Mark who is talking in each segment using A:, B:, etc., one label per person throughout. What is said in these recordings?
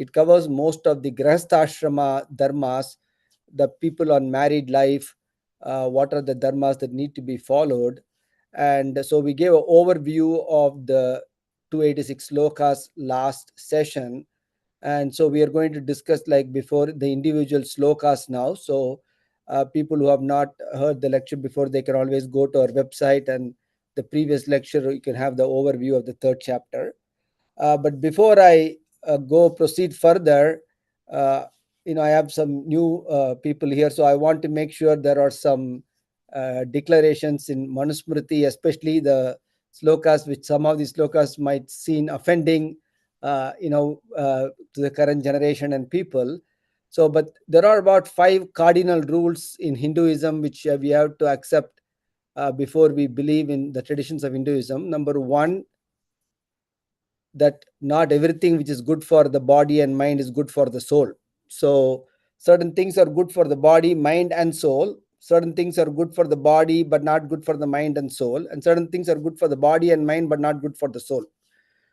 A: It covers most of the grahastha dharmas, the people on married life, what are the dharmas that need to be followed. And so we gave an overview of the 286 slokas last session. And so we are going to discuss, like before, the individual slokas now. So people who have not heard the lecture before, they can always go to our website, and the previous lecture, you can have the overview of the third chapter. But before I proceed further, uh, I have some new people here, so I want to make sure there are some declarations in Manusmriti, especially the slokas, which some of these slokas might seem offending, to the current generation and people. So, but there are about 5 cardinal rules in Hinduism which we have to accept before we believe in the traditions of Hinduism. Number 1, that not everything which is good for the body and mind is good for the soul. So certain things are good for the body, mind, and soul. Certain things are good for the body but not good for the mind and soul, and certain things are good for the body and mind but not good for the soul.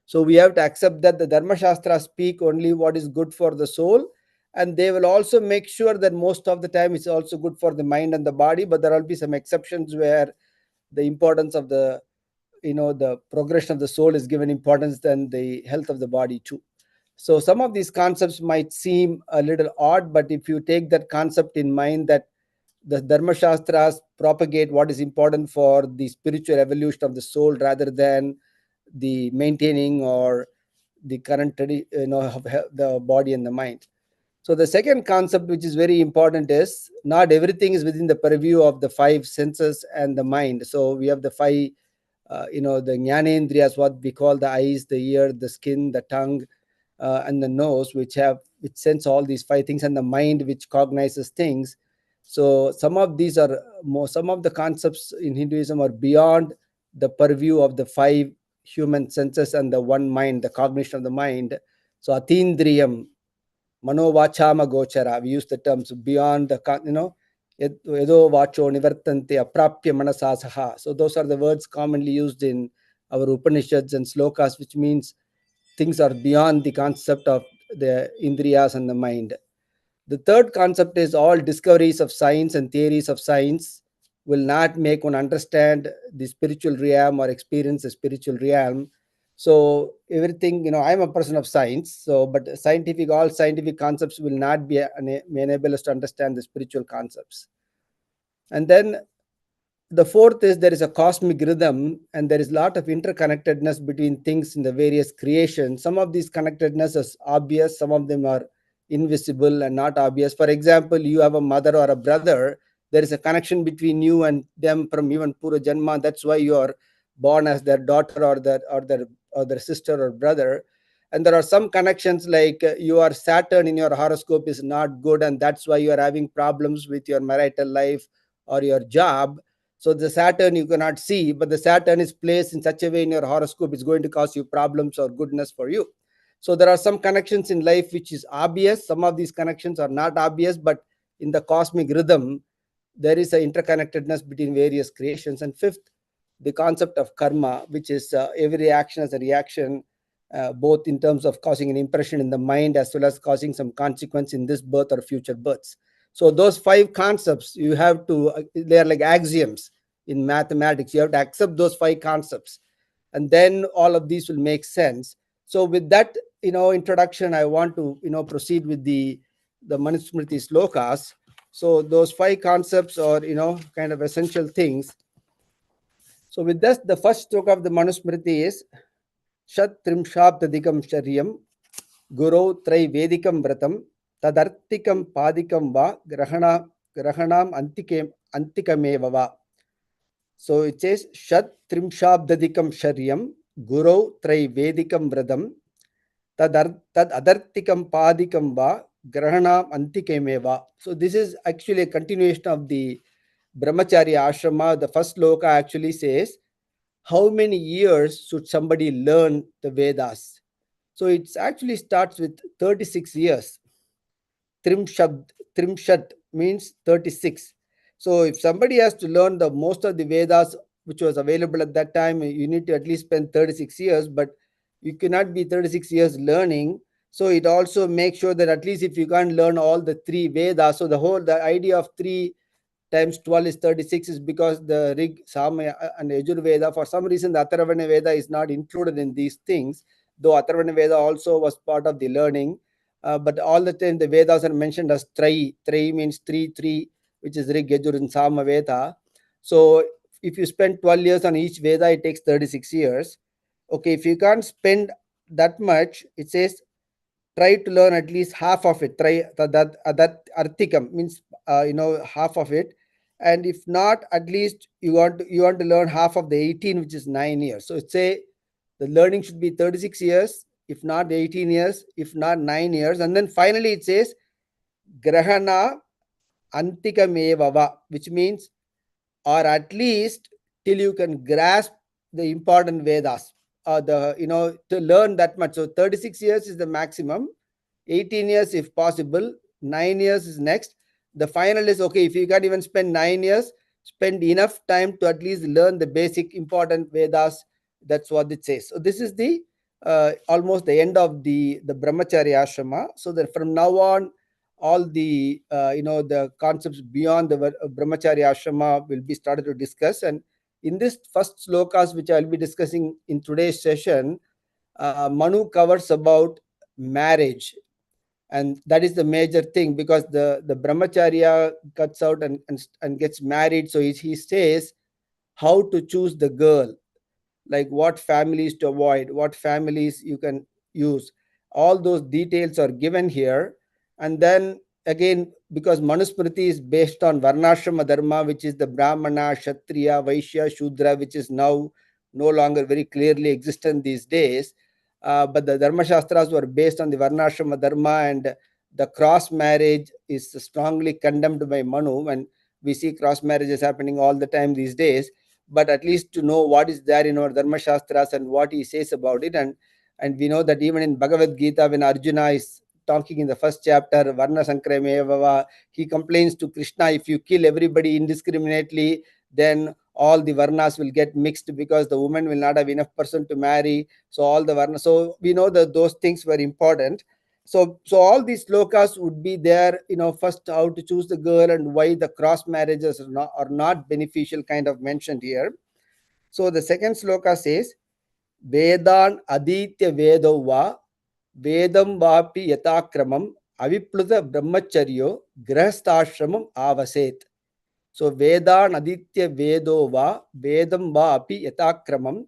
A: So we have to accept that the Dharma Shastra speak only what is good for the soul, and they will also make sure that most of the time it's also good for the mind and the body, but there will be some exceptions where the importance of the the progression of the soul is given importance than the health of the body too. So some of these concepts might seem a little odd, but if you take that concept in mind, that the Dharma Shastras propagate what is important for the spiritual evolution of the soul rather than the maintaining or the current of the body and the mind. So the second concept, which is very important, is not everything is within the purview of the 5 senses and the mind. So we have the 5 the jnanendriyas, what we call the eyes, the ear, the skin, the tongue, and the nose, which sense all these 5 things, and the mind, which cognizes things. So some of these are some of the concepts in Hinduism are beyond the purview of the 5 human senses and the one mind, the cognition of the mind. So atindriyam, manovachama gochara, we use the terms beyond the Edo vacho nivartante aprapya manasasaha. So those are the words commonly used in our Upanishads and slokas, which means things are beyond the concept of the indriyas and the mind. The third concept is all discoveries of science and theories of science will not make one understand the spiritual realm or experience the spiritual realm. So everything, I'm a person of science, so but all scientific concepts will not be enable us to understand the spiritual concepts. And then the fourth is there is a cosmic rhythm, and there is a lot of interconnectedness between things in the various creations. Some of these connectedness is obvious, some of them are invisible and not obvious. For example, you have a mother or a brother, there is a connection between you and them from even Pura Janma. That's why you are born as their daughter or their sister or brother. And there are some connections, like your Saturn in your horoscope is not good, and that's why you are having problems with your marital life or your job. So the Saturn you cannot see, but the Saturn is placed in such a way in your horoscope, it's going to cause you problems or goodness for you. So there are some connections in life which is obvious. Some of these connections are not obvious, but in the cosmic rhythm, there is an interconnectedness between various creations. And fifth, the concept of karma, which is every action as a reaction, both in terms of causing an impression in the mind as well as causing some consequence in this birth or future births. So those 5 concepts you have to, they are like axioms in mathematics. You have to accept those 5 concepts, and then all of these will make sense. So with that, introduction, I want to, proceed with the Manusmriti slokas. So those 5 concepts are, kind of essential things. So with this, the first sloka of the Manusmriti is Shat Trimshabdadikam Sharyam Guru Trai Vedikam Vratam Tadartikam Padikam Va Grahanam Antikameva Va. So it says Shat Trimshabdadikam Sharyam Guru Trai Vedikam Vratam Tad Adartikam Padikam Va Grahanam Antikameva. So this is actually a continuation of the Brahmacharya Ashrama. The first sloka actually says, how many years should somebody learn the Vedas? So it actually starts with 36 years. Trimshat means 36. So if somebody has to learn the most of the Vedas which was available at that time, you need to at least spend 36 years, but you cannot be 36 years learning. So it also makes sure that at least if you can't learn all the 3 Vedas, so the idea of 3 times 12 is 36 is because the Rig, Sama, and Yajurveda, for some reason, the Atharvana Veda is not included in these things, though Atharvana Veda also was part of the learning. But all the time, the Vedas are mentioned as Trai. Trai means 3, which is Rig, Yajur, and Sama Veda. So if you spend 12 years on each Veda, it takes 36 years. Okay, if you can't spend that much, it says try to learn at least half of it. Try that artikam means half of it, and if not, at least you want to learn half of the 18, which is 9 years. So it's say the learning should be 36 years, if not 18 years, if not 9 years, and then finally it says grahana antikamevava, which means, or at least till you can grasp the important Vedas, to learn that much. So 36 years is the maximum, 18 years if possible, 9 years is next. The final is okay, if you can't even spend 9 years, spend enough time to at least learn the basic important Vedas. That's what it says. So this is the almost the end of the brahmacharya ashrama. So that from now on, all the the concepts beyond the brahmacharya ashrama will be started to discuss. And in this first slokas which I'll be discussing in today's session, Manu covers about marriage, and that is the major thing, because the brahmacharya cuts out and gets married. So he says how to choose the girl, like what families to avoid, what families you can use. All those details are given here. And then again, because Manusmriti is based on Varnashrama Dharma, which is the Brahmana, Kshatriya, Vaishya, Shudra, which is now no longer very clearly existent these days. But the Dharma Shastras were based on the Varnashrama Dharma, and the cross marriage is strongly condemned by Manu, and we see cross marriages happening all the time these days. But at least to know what is there in our Dharma Shastras and what he says about it. And we know that even in Bhagavad Gita, when Arjuna is talking in the first chapter, Varna Sankrame, he complains to Krishna, if you kill everybody indiscriminately, then all the Varnas will get mixed, because the woman will not have enough person to marry. So all the Varnas, so we know that those things were important. So all these slokas would be there, first how to choose the girl and why the cross marriages are not beneficial, kind of mentioned here. So the second sloka says, Vedan aditya vedo va vedam vapi yatakramam avipluta brahmacharyo grahasthashramam avaset. So Vedan aditya vedo va vedam vapi yatakramam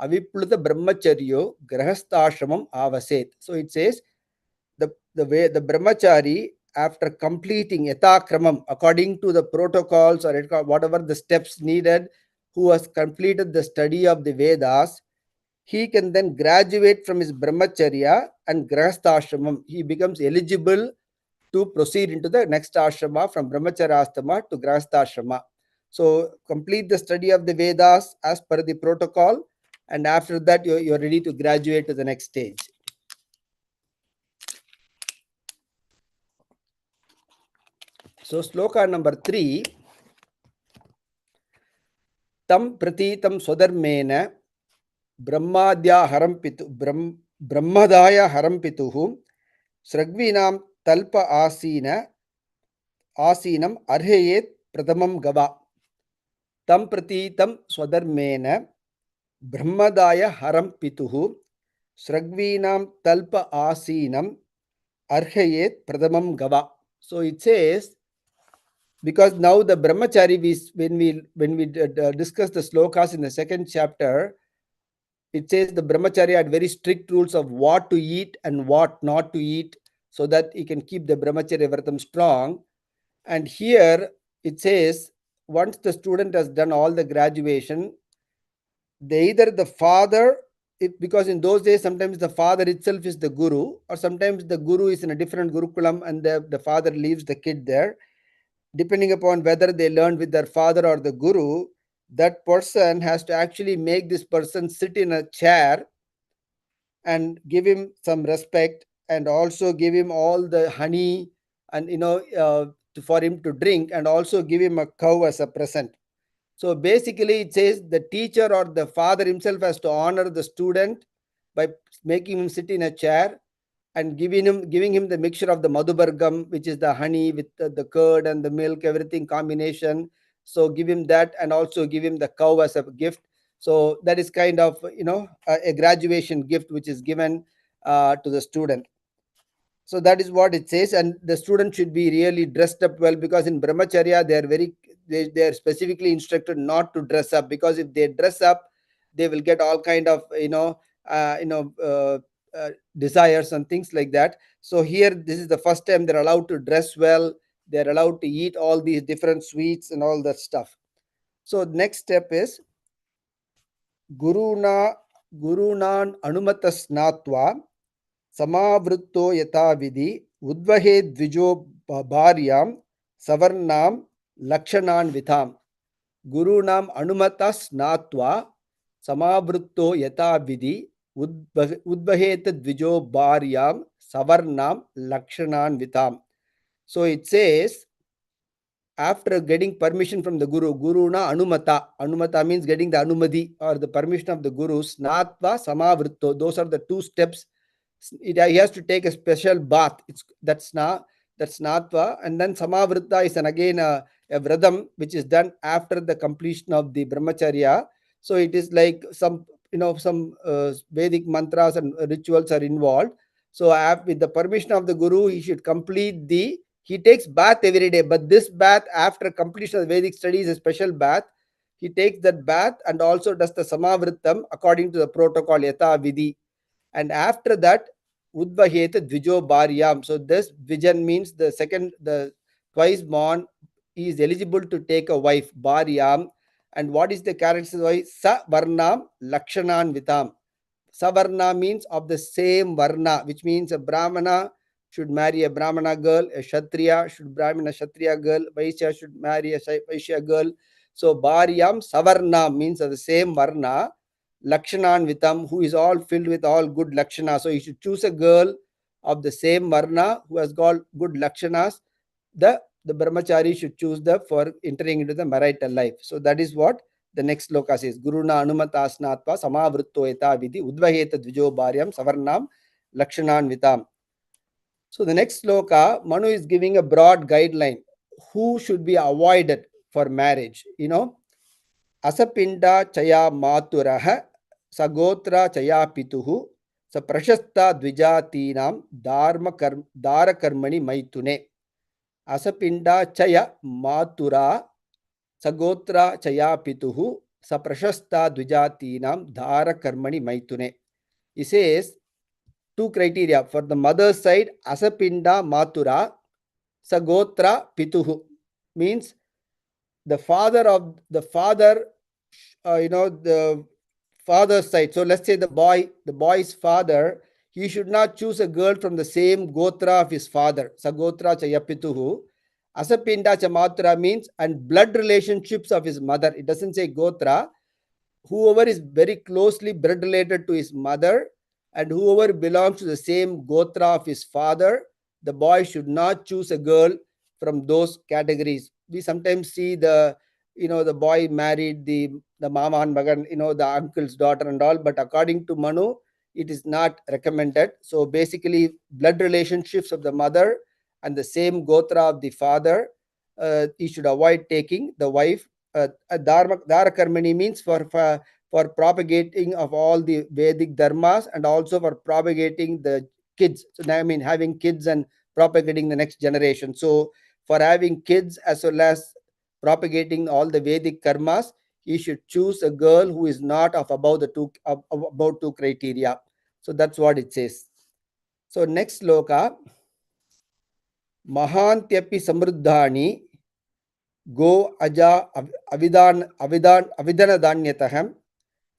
A: avipluta brahmacharyo grahasthashramam avaset. So it says, the brahmachari, after completing yatakramam, according to the protocols or whatever the steps needed, who has completed the study of the Vedas, he can then graduate from his brahmacharya and grahasthashramam. He becomes eligible to proceed into the next ashrama, from brahmacharya to grahasthashrama. So complete the study of the Vedas as per the protocol, and after that you're ready to graduate to the next stage. So sloka number 3. Tam pratitam swadarmena brahmadya harampitu brahmadaya harampituhu sragvinam talpa asinam arhayet pradamam gava. Tam pratitam swadarmena brahmadaya harampituhu sragvinam talpa asinam arhayet pradamam gava. So it says, because now the brahmachari, when we discuss the slokas in the second chapter, it says the brahmachari had very strict rules of what to eat and what not to eat, so that he can keep the brahmacharya vratam strong. And here it says, once the student has done all the graduation, either the father, because in those days sometimes the father itself is the guru, or sometimes the guru is in a different gurukulam and the father leaves the kid there. Depending upon whether they learned with their father or the guru, that person has to actually make this person sit in a chair and give him some respect, and also give him all the honey and for him to drink, and also give him a cow as a present. So basically it says the teacher or the father himself has to honor the student by making him sit in a chair, and giving him the mixture of the madhubargam, which is the honey with the curd and the milk, everything combination. So give him that, and also give him the cow as a gift. So that is kind of, a graduation gift which is given to the student. So that is what it says, and the student should be really dressed up well, because in brahmacharya they are specifically instructed not to dress up, because if they dress up, they will get all kind of uh, you know uh, desires and things like that. So here, this is the first time they're allowed to dress well. They're allowed to eat all these different sweets and all that stuff. So next step is guruna gurunan anumatasnatva समावृत्तो यथा विधि उद्वहे द्विजो भार्यां सवर्णां लक्षणान्वितां गुरूणाम् अनुमता स्नात्वा समावृत्तो यथा विधि उद्वहेत द्विजो भार्यां सवर्णां लक्षणान्वितां. So it says, after getting permission from the guru na anumata means getting the anumadi or the permission of the guru, snatva samavritto, those are the two steps. He has to take a special bath. That's natva, and then samavritta is again a vradam which is done after the completion of the brahmacharya. So it is like some Vedic mantras and rituals are involved. So with the permission of the guru, he should complete he takes bath every day, but this bath after completion of the Vedic studies is a special bath. He takes that bath and also does the samavrittam according to the protocol yatha vidhi. And after that, udvaheta dvijo bharyam. So this dvijan means the twice born is eligible to take a wife, bharyam. And what is the characteristic of wife? Sa varnam lakshanan vitam. Savarna means of the same varna, which means a brahmana should marry a brahmana girl, a kshatriya should marry a kshatriya girl, vaishya should marry a vaishya girl. So bharyam savarna means of the same varna, lakshanan vitam, who is all filled with all good lakshana. So you should choose a girl of the same varna who has got good lakshanas. The brahmachari should choose for entering into the marital life. So that is what the next sloka says. Guruna anumata snatva samavritto eta vidhi udvaheta dvijo bharyam savarnam lakshanan vitam. So the next sloka, Manu is giving a broad guideline who should be avoided for marriage. Asapinda chaya maturaha sagotra chaya pituhu sa prashasta dvijatinam dharma dara karmani maitune. Asapinda chaya matura sagotra chaya pituhu sa prashasta dvijatinam dhara karmani maitune. He says two criteria for the mother's side: asapinda matura sagotra pituhu means the father, the father's side. So let's say the boy's father, he should not choose a girl from the same gotra of his father. Sagotra chayapituhu. Asapinda chamatra means and blood relationships of his mother. It doesn't say gotra. Whoever is very closely blood related to his mother and whoever belongs to the same gotra of his father, the boy should not choose a girl from those categories. We sometimes see the boy married the mama and magan, the uncle's daughter and all, but according to Manu, it is not recommended. So basically, blood relationships of the mother and the same gotra of the father, he should avoid taking the wife. Dharma karmani means for propagating of all the Vedic dharmas and also for propagating the kids. So I mean having kids and propagating the next generation. So for having kids as well as propagating all the Vedic karmas, he should choose a girl who is not of above two criteria. So that's what it says. So next sloka, Mahantyapi samruddhani go aja avidana danyataham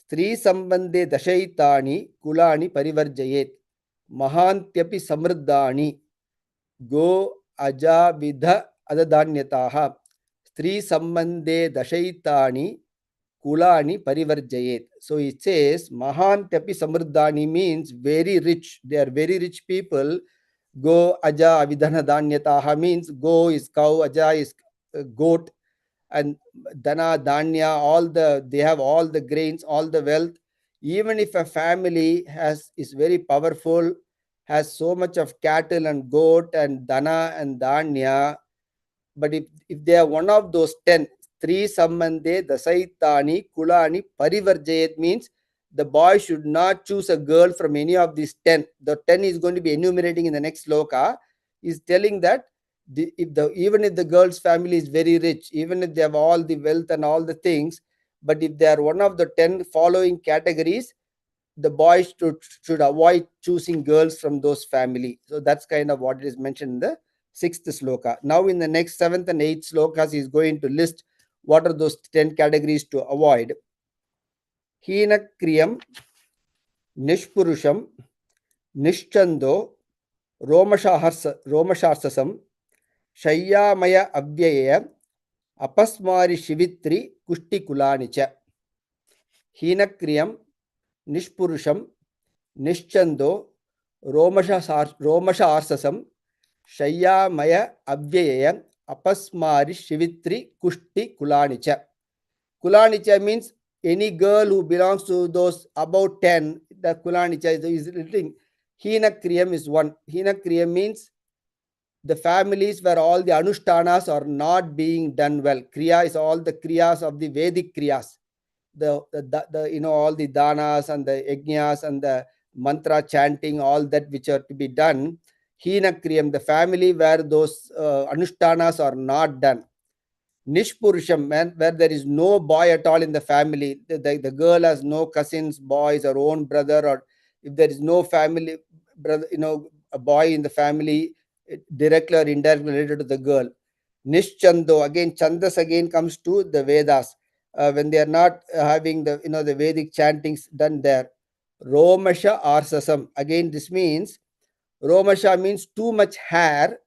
A: स्त्री संबंधे दशैतानि कुलानि परिवर्जयेत्. महान्त्यपि समृद्धानि गो अजाविध अदधान्यताः स्त्री संबंधे दशैतानि kulani parivarjayet. So it says mahantyapi samruddhani means very rich. They are very rich people. Go aja avidhana danyataha means go is cow, aja is goat, and dana dhanya, they have all the grains, all the wealth. Even if a family is very powerful has so much of cattle and goat and dana and dhanya, but if they are one of those 10, three sambandhe dasaitani kulani parivarjayat, means the boy should not choose a girl from any of these 10. The 10 is going to be enumerating in the next sloka. Is telling that even if the girl's family is very rich, even if they have all the wealth and all the things, but if they are one of the 10 following categories, the boys should avoid choosing girls from those family. So that's kind of what is mentioned in the 6th sloka. Now in the next 7th and 8th slokas, he is going to list what are those 10 categories to avoid. Hina kriyam, nishpurusham, nishchando, romasharsasam, shayyamaya avyaya, apasmari shivitri, kushti kulanicha. Hina kriyam, nishpurusham, nishchando, romasharsasam, shayyamaya avyaya, apasmari shivitri, kushti kulanicha. Kulanicha means any girl who belongs to those about 10, the kulanicha is written. Hina kriyam is one. Hina kriyam means the families where all the anushtanas are not being done well. Kriya is all the kriyas of the Vedic kriyas. The all the danas and the yajnas and the mantra chanting, all that which are to be done. Hina kriyam, the family where those anushtanas are not done. Nishpurusham, man, where there is no boy at all in the family. The girl has no cousins, boys, or own brother, or if there is no family brother, a boy in the family, directly or indirectly related to the girl. Nishchando, again, Chandas again comes to the Vedas. When they are not having the Vedic chantings done there. Romasha Arsasam. Again, this means Romasha means too much hair.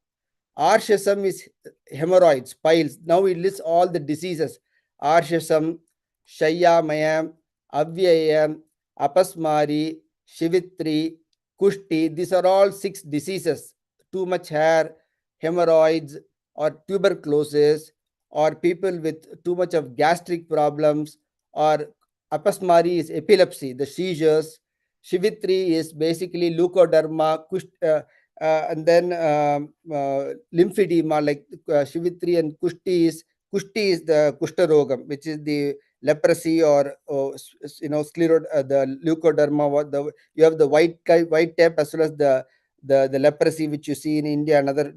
A: Arshasam is hemorrhoids, piles. Now it lists all the diseases. Arshasam, Shayyamaya, Avyaya, Apasmari, Shivitri, Kushti. These are all 6 diseases. Too much hair, hemorrhoids, or tuberculosis, or people with too much of gastric problems, or Apasmari is epilepsy, the seizures. Shivitri is basically leukoderma, and then lymphedema, like Shivitri, and Kushti is the Kushtarogam, which is the leprosy, or the leukoderma. You have the white type as well as the leprosy which you see in India and other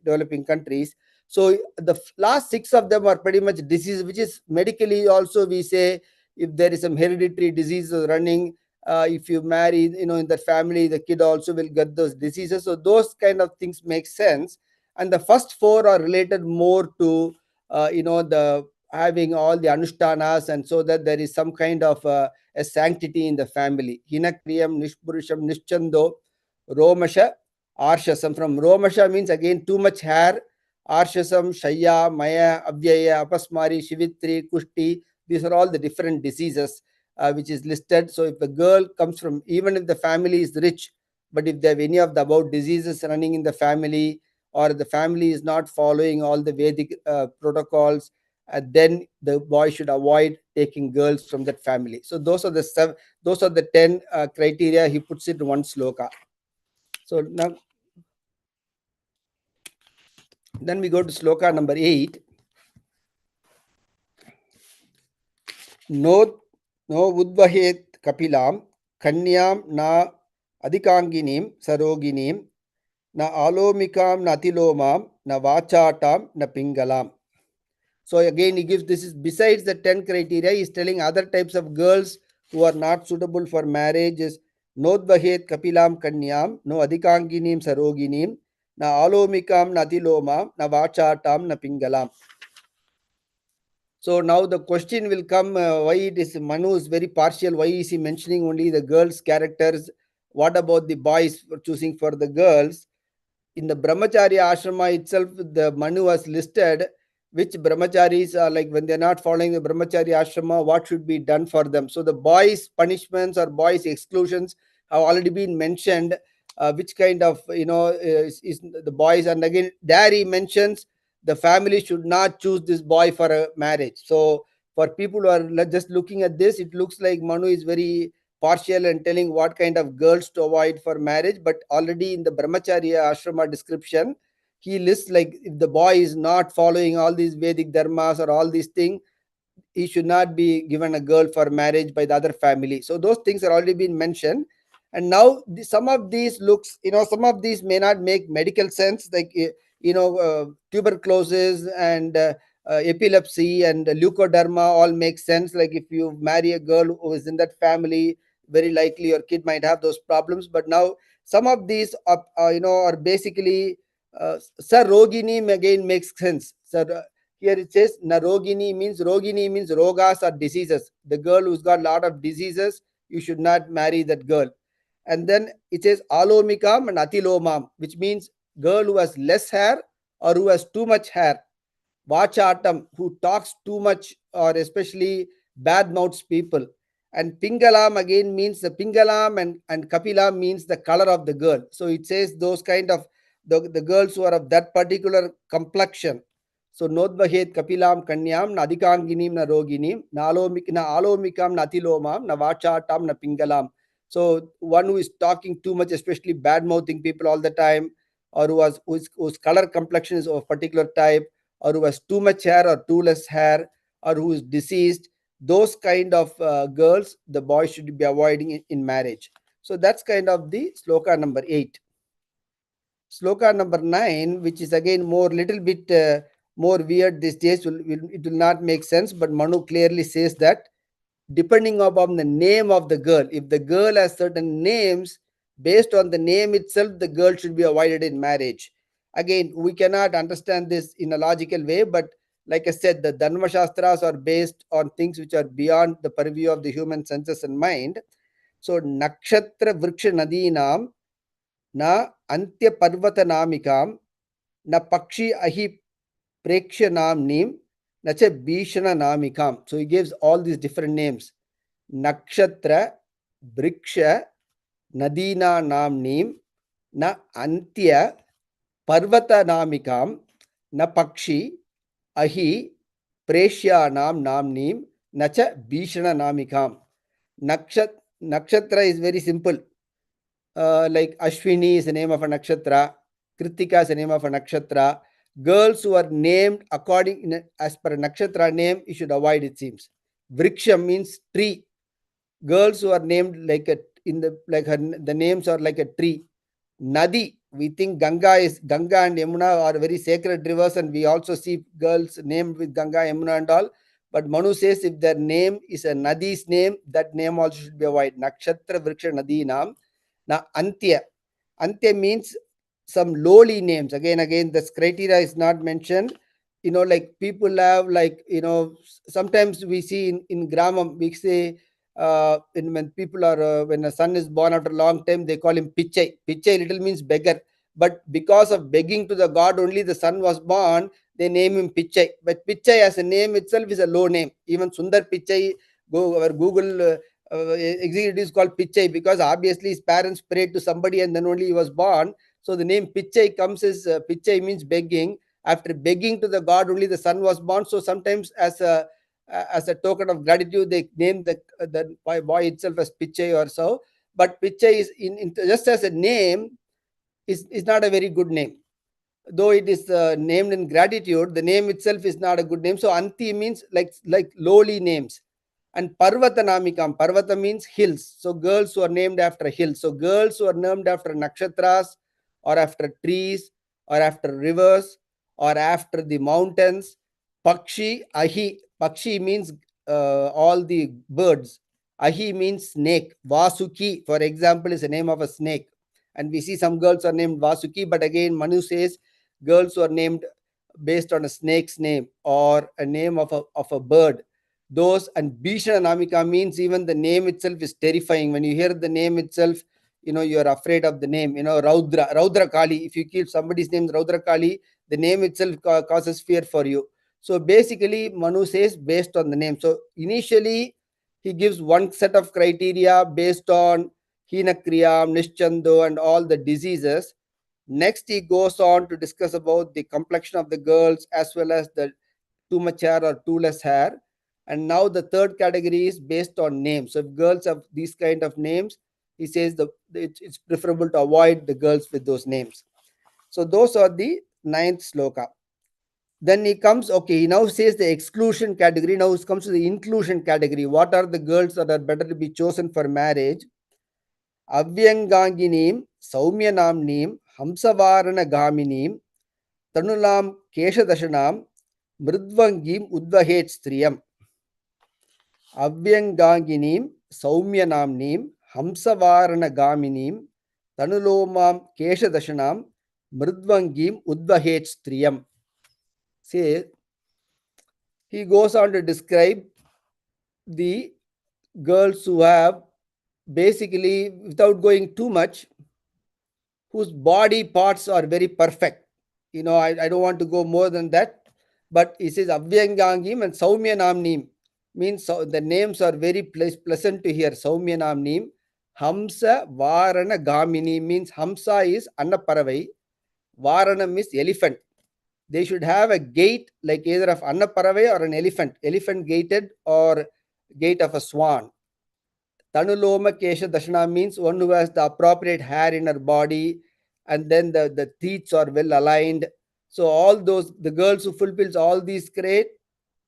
A: developing countries. So the last 6 of them are pretty much disease, which is medically also we say if there is some hereditary disease running. If you marry, in the family, the kid also will get those diseases. So those kind of things make sense. And the first 4 are related more to, the having all the anushtanas, and so that there is some kind of a sanctity in the family. Hinakriyam, Nishpurusham, Nishchando, Romasha, Arshasam. From Romasha means again too much hair. Arshasam, Shaya, Maya, Avyaya, Apasmari, Shivitri, Kushti. These are all the different diseases which is listed. So if a girl comes from, even if the family is rich, but if they have any of the above diseases running in the family, or the family is not following all the Vedic protocols, then the boy should avoid taking girls from that family. So those are the 10 criteria. He puts it in one sloka. So now, then we go to sloka number 8. No udvahet kapilam kanyam na adhikanginim saroginim na alomikam na atilomam na vachatam na pingalam. So again he gives, this is besides the 10 criteria, he is telling other types of girls who are not suitable for marriage is nodvahet kapilam kanyam, no adhikanginim saroginim, na alomikam na atilomam na vachatam na pingalam. So now the question will come, why it is Manu is very partial, why is he mentioning only the girls' characters? What about the boys for choosing for the girls? In the Brahmacharya ashrama itself, the Manu was listed which brahmacharis are, like when they're not following the Brahmacharya ashrama, what should be done for them. So the boys' punishments or boys' exclusions have already been mentioned, which kind of, is the boys. And again, there he mentions the family should not choose this boy for a marriage. So for people who are just looking at this, it looks like Manu is very partial and telling what kind of girls to avoid for marriage, but already in the Brahmacharya Ashrama description, he lists like if the boy is not following all these Vedic dharmas or all these things, he should not be given a girl for marriage by the other family. So those things are already been mentioned. And now some of these looks, some of these may not make medical sense, like tuberculosis and epilepsy and leukoderma all make sense. Like if you marry a girl who is in that family, very likely your kid might have those problems. But now some of these are basically Sarogini again makes sense. Here it says Narogini means rogas or diseases. The girl who's got a lot of diseases, you should not marry that girl. And then it says Alomikam and Atilomam, which means girl who has less hair or who has too much hair. Vachatam, who talks too much or especially bad mouths people. And Pingalam again means the Pingalam and Kapilam means the color of the girl. So it says those kind of the girls who are of that particular complexion. So Nodvahet Kapilam Kanyam, Nadikanginim na Roginim, na Alomikam na Atilomam, na Vachatam na Pingalam. So one who is talking too much, especially bad mouthing people all the time, or whose color complexion is of a particular type, or who has too much hair or too less hair, or who is deceased, those kind of girls, the boy should be avoiding in marriage. So that's kind of the sloka number 8. Sloka number 9, which is again little bit more weird these days, it will not make sense, but Manu clearly says that depending upon the name of the girl, if the girl has certain names, based on the name itself, the girl should be avoided in marriage. Again, we cannot understand this in a logical way, but like I said, the Dharma Shastras are based on things which are beyond the purview of the human senses and mind. So, Nakshatra Vriksha Nadinam na Antya Parvata Namikam na Pakshi Ahi Preksha Namnim na cha Bhishana Namikam. So, he gives all these different names. Nakshatra Vriksha Nadina Namnim na Antya Parvata Namikam na Pakshi Ahi Preshyanam Namnim Nacha Bhishana Namikam. Nakshatra is very simple. Like Ashwini is the name of a nakshatra, Kritika is the name of a nakshatra. Girls who are named as per a nakshatra name, you should avoid, it seems. Vriksha means tree. Girls who are named like the names are like a tree. Nadi, we think Ganga and Yamuna are very sacred rivers, and we also see girls named with Ganga, Yamuna and all. But Manu says if their name is a Nadi's name, that name also should be avoided. Nakshatra Vriksha Nadi Nam. Now Antya. Antya means some lowly names. Again, this criteria is not mentioned. Like people have sometimes we see in Gramam, we say when people are when a son is born after a long time, they call him Pichai. Pichai little means beggar, but because of begging to the god only the son was born, they name him Pichai. But Pichai as a name itself is a low name. Even Sundar Pichai, our Google executives called Pichai, because obviously his parents prayed to somebody and then only he was born. So the name Pichai comes as Pichai means begging. After begging to the god only the son was born. So sometimes as a token of gratitude, they name the boy itself as Pichai or so. But Pichai is in just as a name is not a very good name. Though it is named in gratitude, the name itself is not a good name. So Anti means like lowly names. And Parvata Namikam, Parvata means hills. So girls who are named after hills. So girls who are named after nakshatras or after trees or after rivers or after the mountains. Pakshi, Ahi. Pakshi means all the birds. Ahi means snake. Vasuki, for example, is the name of a snake. And we see some girls are named Vasuki, but again, Manu says girls who are named based on a snake's name or a name of a bird. Those, and Bhishana Namika means even the name itself is terrifying. When you hear the name itself, you're afraid of the name. Raudra Kali. If you keep somebody's name Raudra Kali, the name itself causes fear for you. So basically, Manu says based on the name. So initially, he gives one set of criteria based on Hinakriyam, Nishchando, and all the diseases. Next, he goes on to discuss about the complexion of the girls as well as the too much hair or too less hair. And now the third category is based on names. So if girls have these kind of names, he says it's preferable to avoid the girls with those names. So those are the ninth sloka. Then he comes, okay, he now says the exclusion category. Now it comes to the inclusion category. What are the girls that are better to be chosen for marriage? Avyanganginim, Saumyanamnim, Hamsavarana Gaminim, Tanulam Keshadashanam, Mridvangim Udvahet Striyam. Avyanganginim, Saumyanamnim, Hamsavarana Gaminim, Tanulomam Keshadashanam, Mridvangim Udvahet Striyam. See, he goes on to describe the girls who have, basically, without going too much, whose body parts are very perfect. I don't want to go more than that, but he says Avyangangim and Saumyanamnim, means the names are very pleasant to hear. Saumyanamnim, Hamsa Varana Gamini, means Hamsa is Annaparavai, Varanam is elephant. They should have a gait like either of Annaparavai or an elephant gaited, or gait of a swan. Tanuloma Kesha Dashana means one who has the appropriate hair in her body, and then the teeth are well aligned. So all those, the girls who fulfills all these great,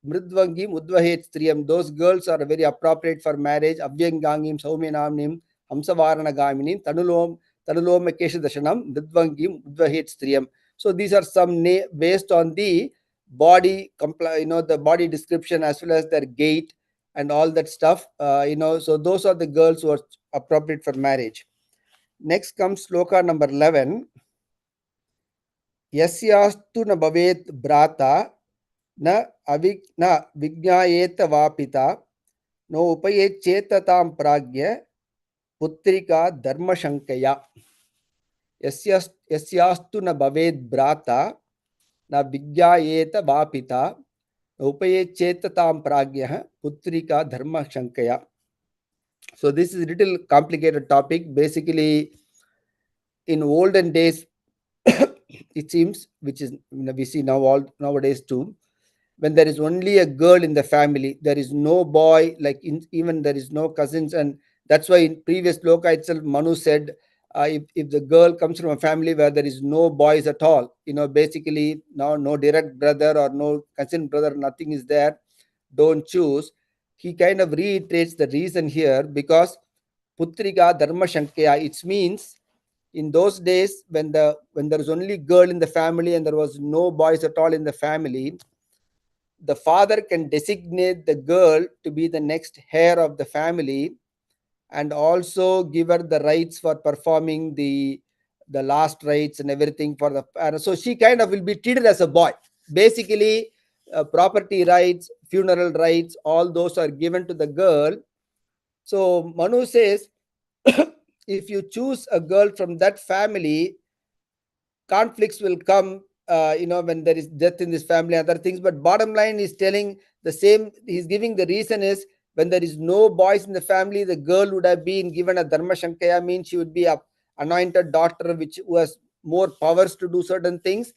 A: Mridvangim Udvahet Striyam, those girls are very appropriate for marriage. Avyangangim, Saumyanamnim, Hamsavarana Gaminim, Tanuloma Kesha Dashanam, Mridvangim Udvahet Striyam. So these are some based on the body, the body description as well as their gait and all that stuff. So those are the girls who are appropriate for marriage. Next comes sloka number 11. Yasyastu na bhavet brata na vigyayeta vapita no upayechetatam pragya putrika dharma shankaya. Yasyastu na bhavet brata na vigyayeta vapita upayechetatam pragya putrika dharma shankaya. So this is a little complicated topic. Basically, in olden days, it seems, which is we see nowadays too, when there is only a girl in the family, there is no boy, even there is no cousins, and that's why in previous loka itself, Manu said, if the girl comes from a family where there is no boys at all, basically no direct brother or no cousin brother, nothing is there, don't choose. He kind of reiterates the reason here, because Putrika Dharma Shankaya, it means in those days when there was only girl in the family and there was no boys at all in the family, the father can designate the girl to be the next heir of the family and also give her the rights for performing the last rites and everything for the. So she kind of will be treated as a boy. Basically, property rights, funeral rights, all those are given to the girl. So Manu says, if you choose a girl from that family, conflicts will come, when there is death in this family, other things. But bottom line is telling the same. He's giving the reason is, when there is no boys in the family, the girl would have been given a Dharma Shankaya, means she would be a anointed daughter, who has more powers to do certain things.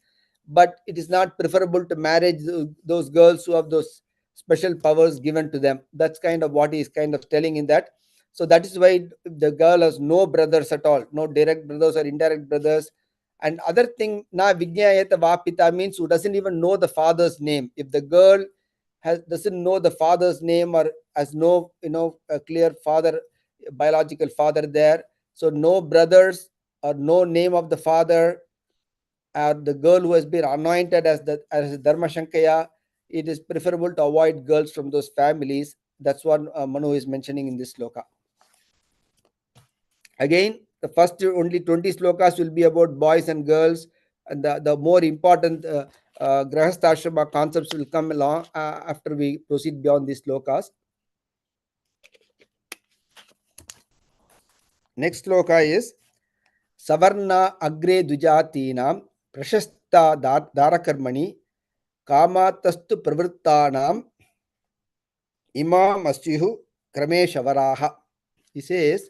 A: But it is not preferable to marriage those girls who have those special powers given to them. That's kind of what he is kind of telling in that. So that is why the girl has no brothers at all, no direct brothers or indirect brothers. And other thing, na vigyayeta vapita means who doesn't even know the father's name. If the girl doesn't know the father's name or has no a clear father, biological father there, so no brothers or no name of the father, the girl who has been anointed as Dharma Shankaya, it is preferable to avoid girls from those families. That's what Manu is mentioning in this sloka. Again, the first only 20 slokas will be about boys and girls, and the more important grahastha concepts will come along after we proceed beyond these slokas. Next sloka is Savarna Agre Dujatinam Prashasta Darakarmani Kamatastu Pravrittanam Imam Asyihu Krameshavaraha. He says,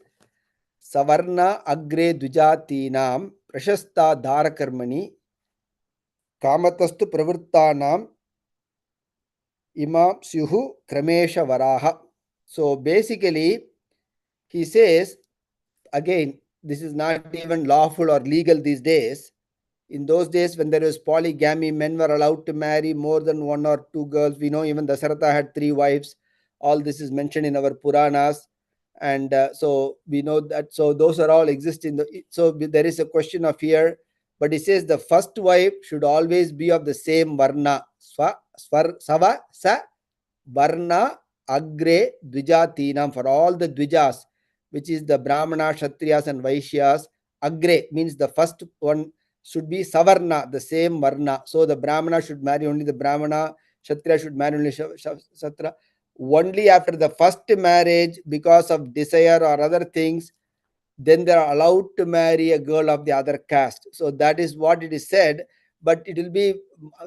A: Savarna Agre Dujatinam Prashasta Darakarmani Kamatastu Pravrittanam Imam Syuhu Kramesha Varaha. So basically, he says, again, this is not even lawful or legal these days. In those days, when there was polygamy, men were allowed to marry more than one or two girls. We know even Dasaratha had 3 wives. All this is mentioned in our Puranas. And so we know that. So those are all exist in the. So there is a question of here. But he says the first wife should always be of the same varna. Sava, sa, varna, agre, dvijatinam. For all the dvijas, which is the Brahmana, Kshatriyas, and Vaishyas, agre means the first one should be savarna, the same varna. So the Brahmana should marry only the Brahmana, Kshatriya should marry only Kshatriya. Only after the first marriage, because of desire or other things, then they are allowed to marry a girl of the other caste. So that is what it is said. But it will be,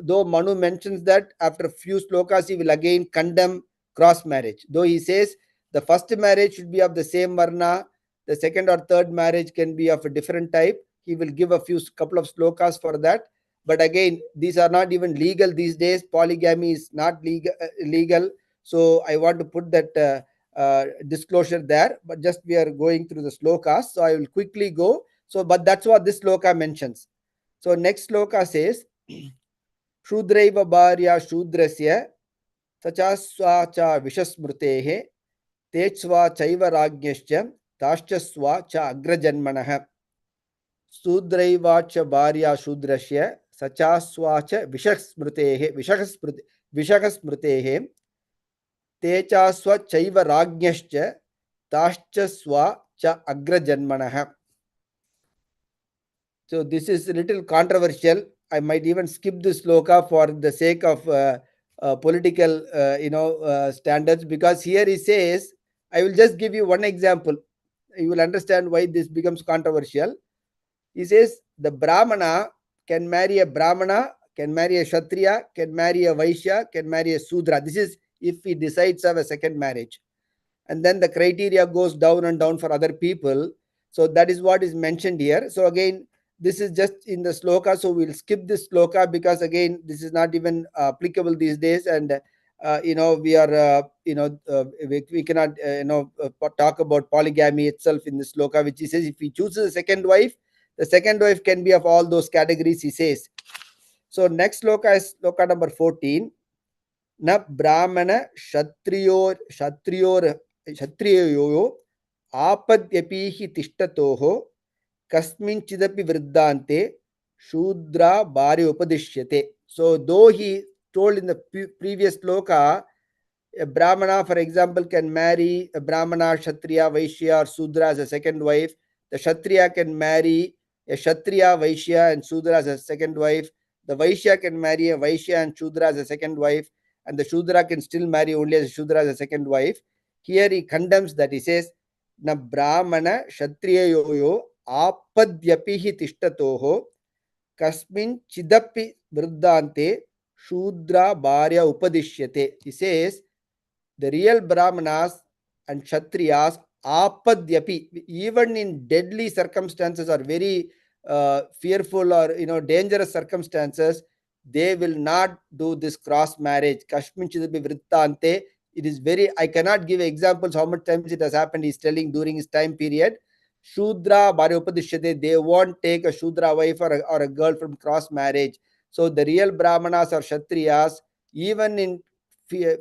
A: though Manu mentions that after a few slokas, he will again condemn cross marriage. Though he says the first marriage should be of the same varna, the second or third marriage can be of a different type. He will give a couple of slokas for that. But again, these are not even legal these days. Polygamy is not legal. So I want to put that disclosure there, but just we are going through the slokas, so I will quickly go. So, but that's what this sloka mentions. So, next sloka says, Shudraiva Bharya Shudrasya Sachaswa Vishasmrutehe Techsva Chaiva Rajnyascha Tashchaswa Cha Agrajanmanaha Shudraiva Cha Bharya Shudrasya Sachaswa Cha Vishasmrutehe Vishakasmrutehe Techa swa chaiva rajnyascha tascha swa cha agrajanmanah. So this is a little controversial. I might even skip this sloka for the sake of political standards, because here he says, I will just give you one example. You will understand why this becomes controversial. He says the Brahmana can marry a Brahmana, can marry a Kshatriya, can marry a Vaishya, can marry a Sudra. This is if he decides to have a second marriage. And then the criteria goes down and down for other people. So that is what is mentioned here. So again, this is just in the sloka. So we'll skip this sloka because again, this is not even applicable these days. And we are we cannot talk about polygamy itself in this sloka, which he says if he chooses a second wife, the second wife can be of all those categories, he says. So next sloka is sloka number 14. Na brahmana kshatriyoyo apadyapihi tishtatoho kasminchidapi vriddante shudra bharya upadishyate. So though he told in the previous sloka, a Brahmana, for example, can marry a Brahmana, Kshatriya, Vaishya, or Sudra as a second wife. The Kshatriya can marry a Kshatriya, Vaishya, and Sudra as a second wife. The Vaishya can marry a Vaishya and Shudra as a second wife. And the Shudra can still marry only as a Shudra as a second wife. Here he condemns that. He says, Na Brahmana Kshatriya yoyo apadyapihi tishtatoho kasmin chidapi vriddante Shudra bharya upadishyate. He says, the real Brahmanas and Kshatriyas apadyapi, even in deadly circumstances or very fearful or dangerous circumstances, they will not do this cross marriage. Kashmin chidapi vrittante. It is very, I cannot give examples how much times it has happened. He's telling during his time period. Shudra bharya upadishyate. They won't take a Shudra wife or a girl from cross marriage. So the real Brahmanas or Kshatriyas, even in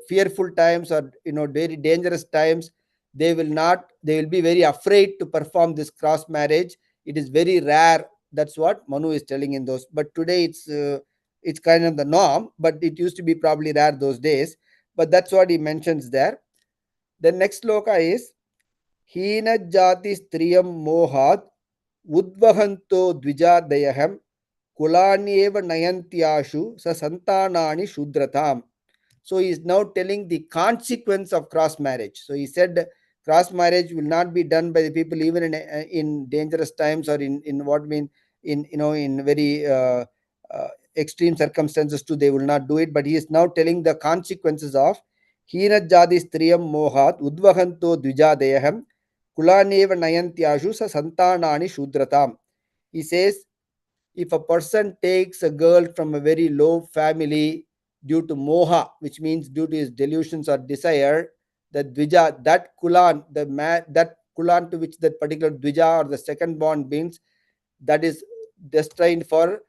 A: fearful times or very dangerous times, they will be very afraid to perform this cross marriage. It is very rare. That's what Manu is telling in those. But today it's kind of the norm, but it used to be probably rare those days. But that's what he mentions there. The next sloka is Hina jati striyam mohat udvahanto dvijadayaham kulanieva nayantyashu sa santanani shudratam. So he is now telling the consequence of cross marriage. So he said cross marriage will not be done by the people even in dangerous times or in what mean in very extreme circumstances too. They will not do it. But he is now telling the consequences of Hina jadi striyam mohat udvahanto dvijadayaham kulaneva nayantyashu sa santanani shudratam. He says if a person takes a girl from a very low family due to moha, which means due to his delusions or desire, the dvija, that kulan, that kulan to which that particular dvija or the second born means, that is destined for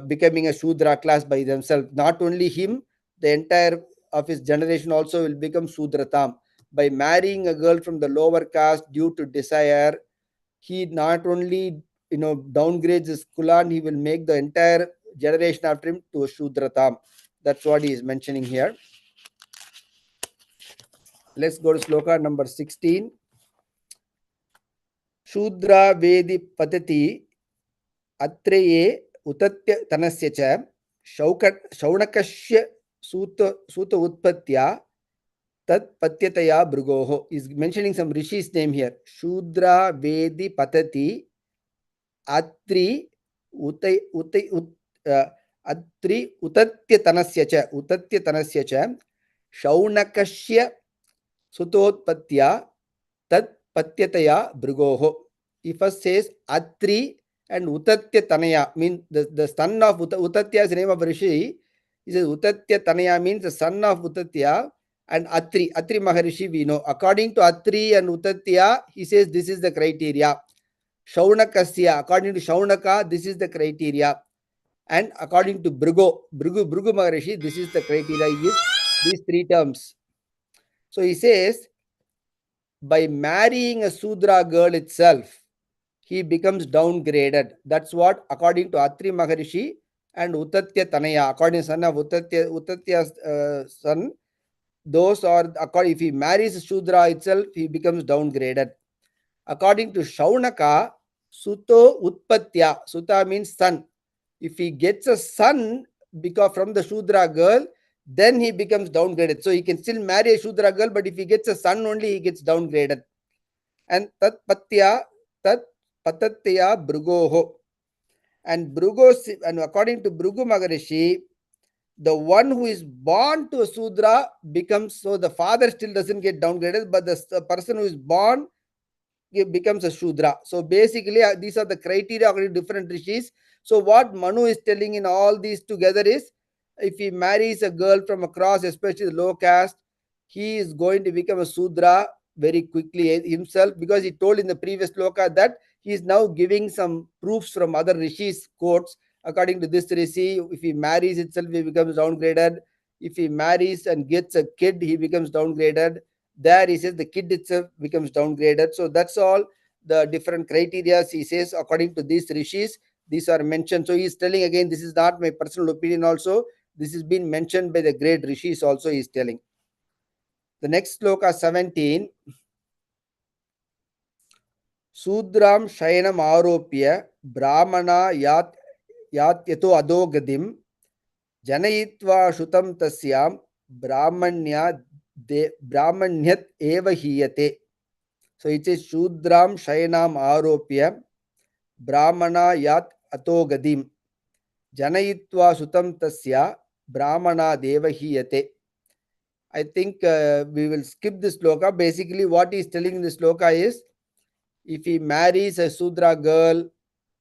A: becoming a Shudra class by themselves. Not only him, the entire of his generation also will become Sudratam. By marrying a girl from the lower caste due to desire, he not only downgrades his Kulan, he will make the entire generation after him to a Shudratam. That's what he is mentioning here. Let's go to sloka number 16. Shudra Vedi Patati Atreye Utatya Tanasya cha Shaunakashya Suta Utpatya Tat Patyataya Bhrugoho. Is mentioning some rishis name here. Shudra Vedi Patati Atri Atri Utatya Tanasya cha Shaunakashya Sutotpatya Tat Patyataya Bhrugoho. He first says Atri and Utatya Tanaya, means the son of Utatya is the name of Rishi. He says Utatya Tanaya means the son of Utatya, and Atri Maharishi we know. According to Atri and Utatya, he says this is the criteria. Shaunakasya, according to Shaunaka, this is the criteria. And according to Bhrugu Maharishi, this is the criteria. He gives these three terms. So he says, by marrying a Sudra girl itself, he becomes downgraded. That's what, according to Atri Maharishi and Utatya Tanaya, according to son of Utatya's son, those are, according, if he marries a Shudra itself, he becomes downgraded. According to Shaunaka, Suto Utpatya, Suta means son. If he gets a son because from the Shudra girl, then he becomes downgraded. So he can still marry a Shudra girl, but if he gets a son only, he gets downgraded. And Tat Patatya Bhrugoho. And according to Bhrugu Maharishi, the one who is born to a Sudra becomes, so the father still doesn't get downgraded, but the person who is born becomes a Shudra. So basically, these are the criteria according to different rishis. So what Manu is telling in all these together is, if he marries a girl from across, especially the low caste, he is going to become a Sudra very quickly himself, because he told in the previous sloka that he is now giving some proofs from other rishis' quotes. According to this rishi, if he marries itself, he becomes downgraded. If he marries and gets a kid, he becomes downgraded. There he says the kid itself becomes downgraded. So that's all the different criteria he says according to these rishis. These are mentioned. So he is telling again, this is not my personal opinion also. This has been mentioned by the great rishis also, he is telling. The next sloka 17. Sudram Shayanam Aropya Brahmana Yatyato Adogadim Janayitva Shutam Tasyam Brahmanyat Eva Hiyate. So it says Shudram Shayanam Aropya Brahmana Yat Atogadim Janayitva Sutam Tasya Brahmana Deva Hiyate. I think we will skip this sloka. Basically, what he is telling in this sloka is, if he marries a Sudra girl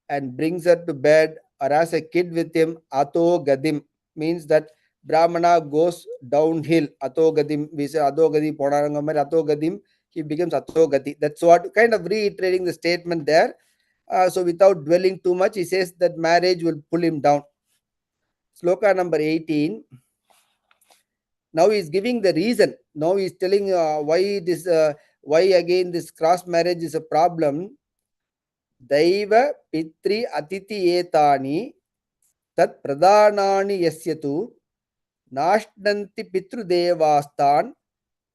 A: and brings her to bed or has a kid with him, Ato Gadim means that Brahmana goes downhill. Ato Gadim, we say Ato Gadi Ponarangamar, Ato Gadim, he becomes Ato Gati. That's what, kind of reiterating the statement there. So without dwelling too much, he says that marriage will pull him down. Sloka number 18. Now he is giving the reason. Now he is telling why again this cross marriage is a problem. Daiva Pitri Atiti Etani Tat Pradhanani Yasyatu Nashnanti Pitru Devastan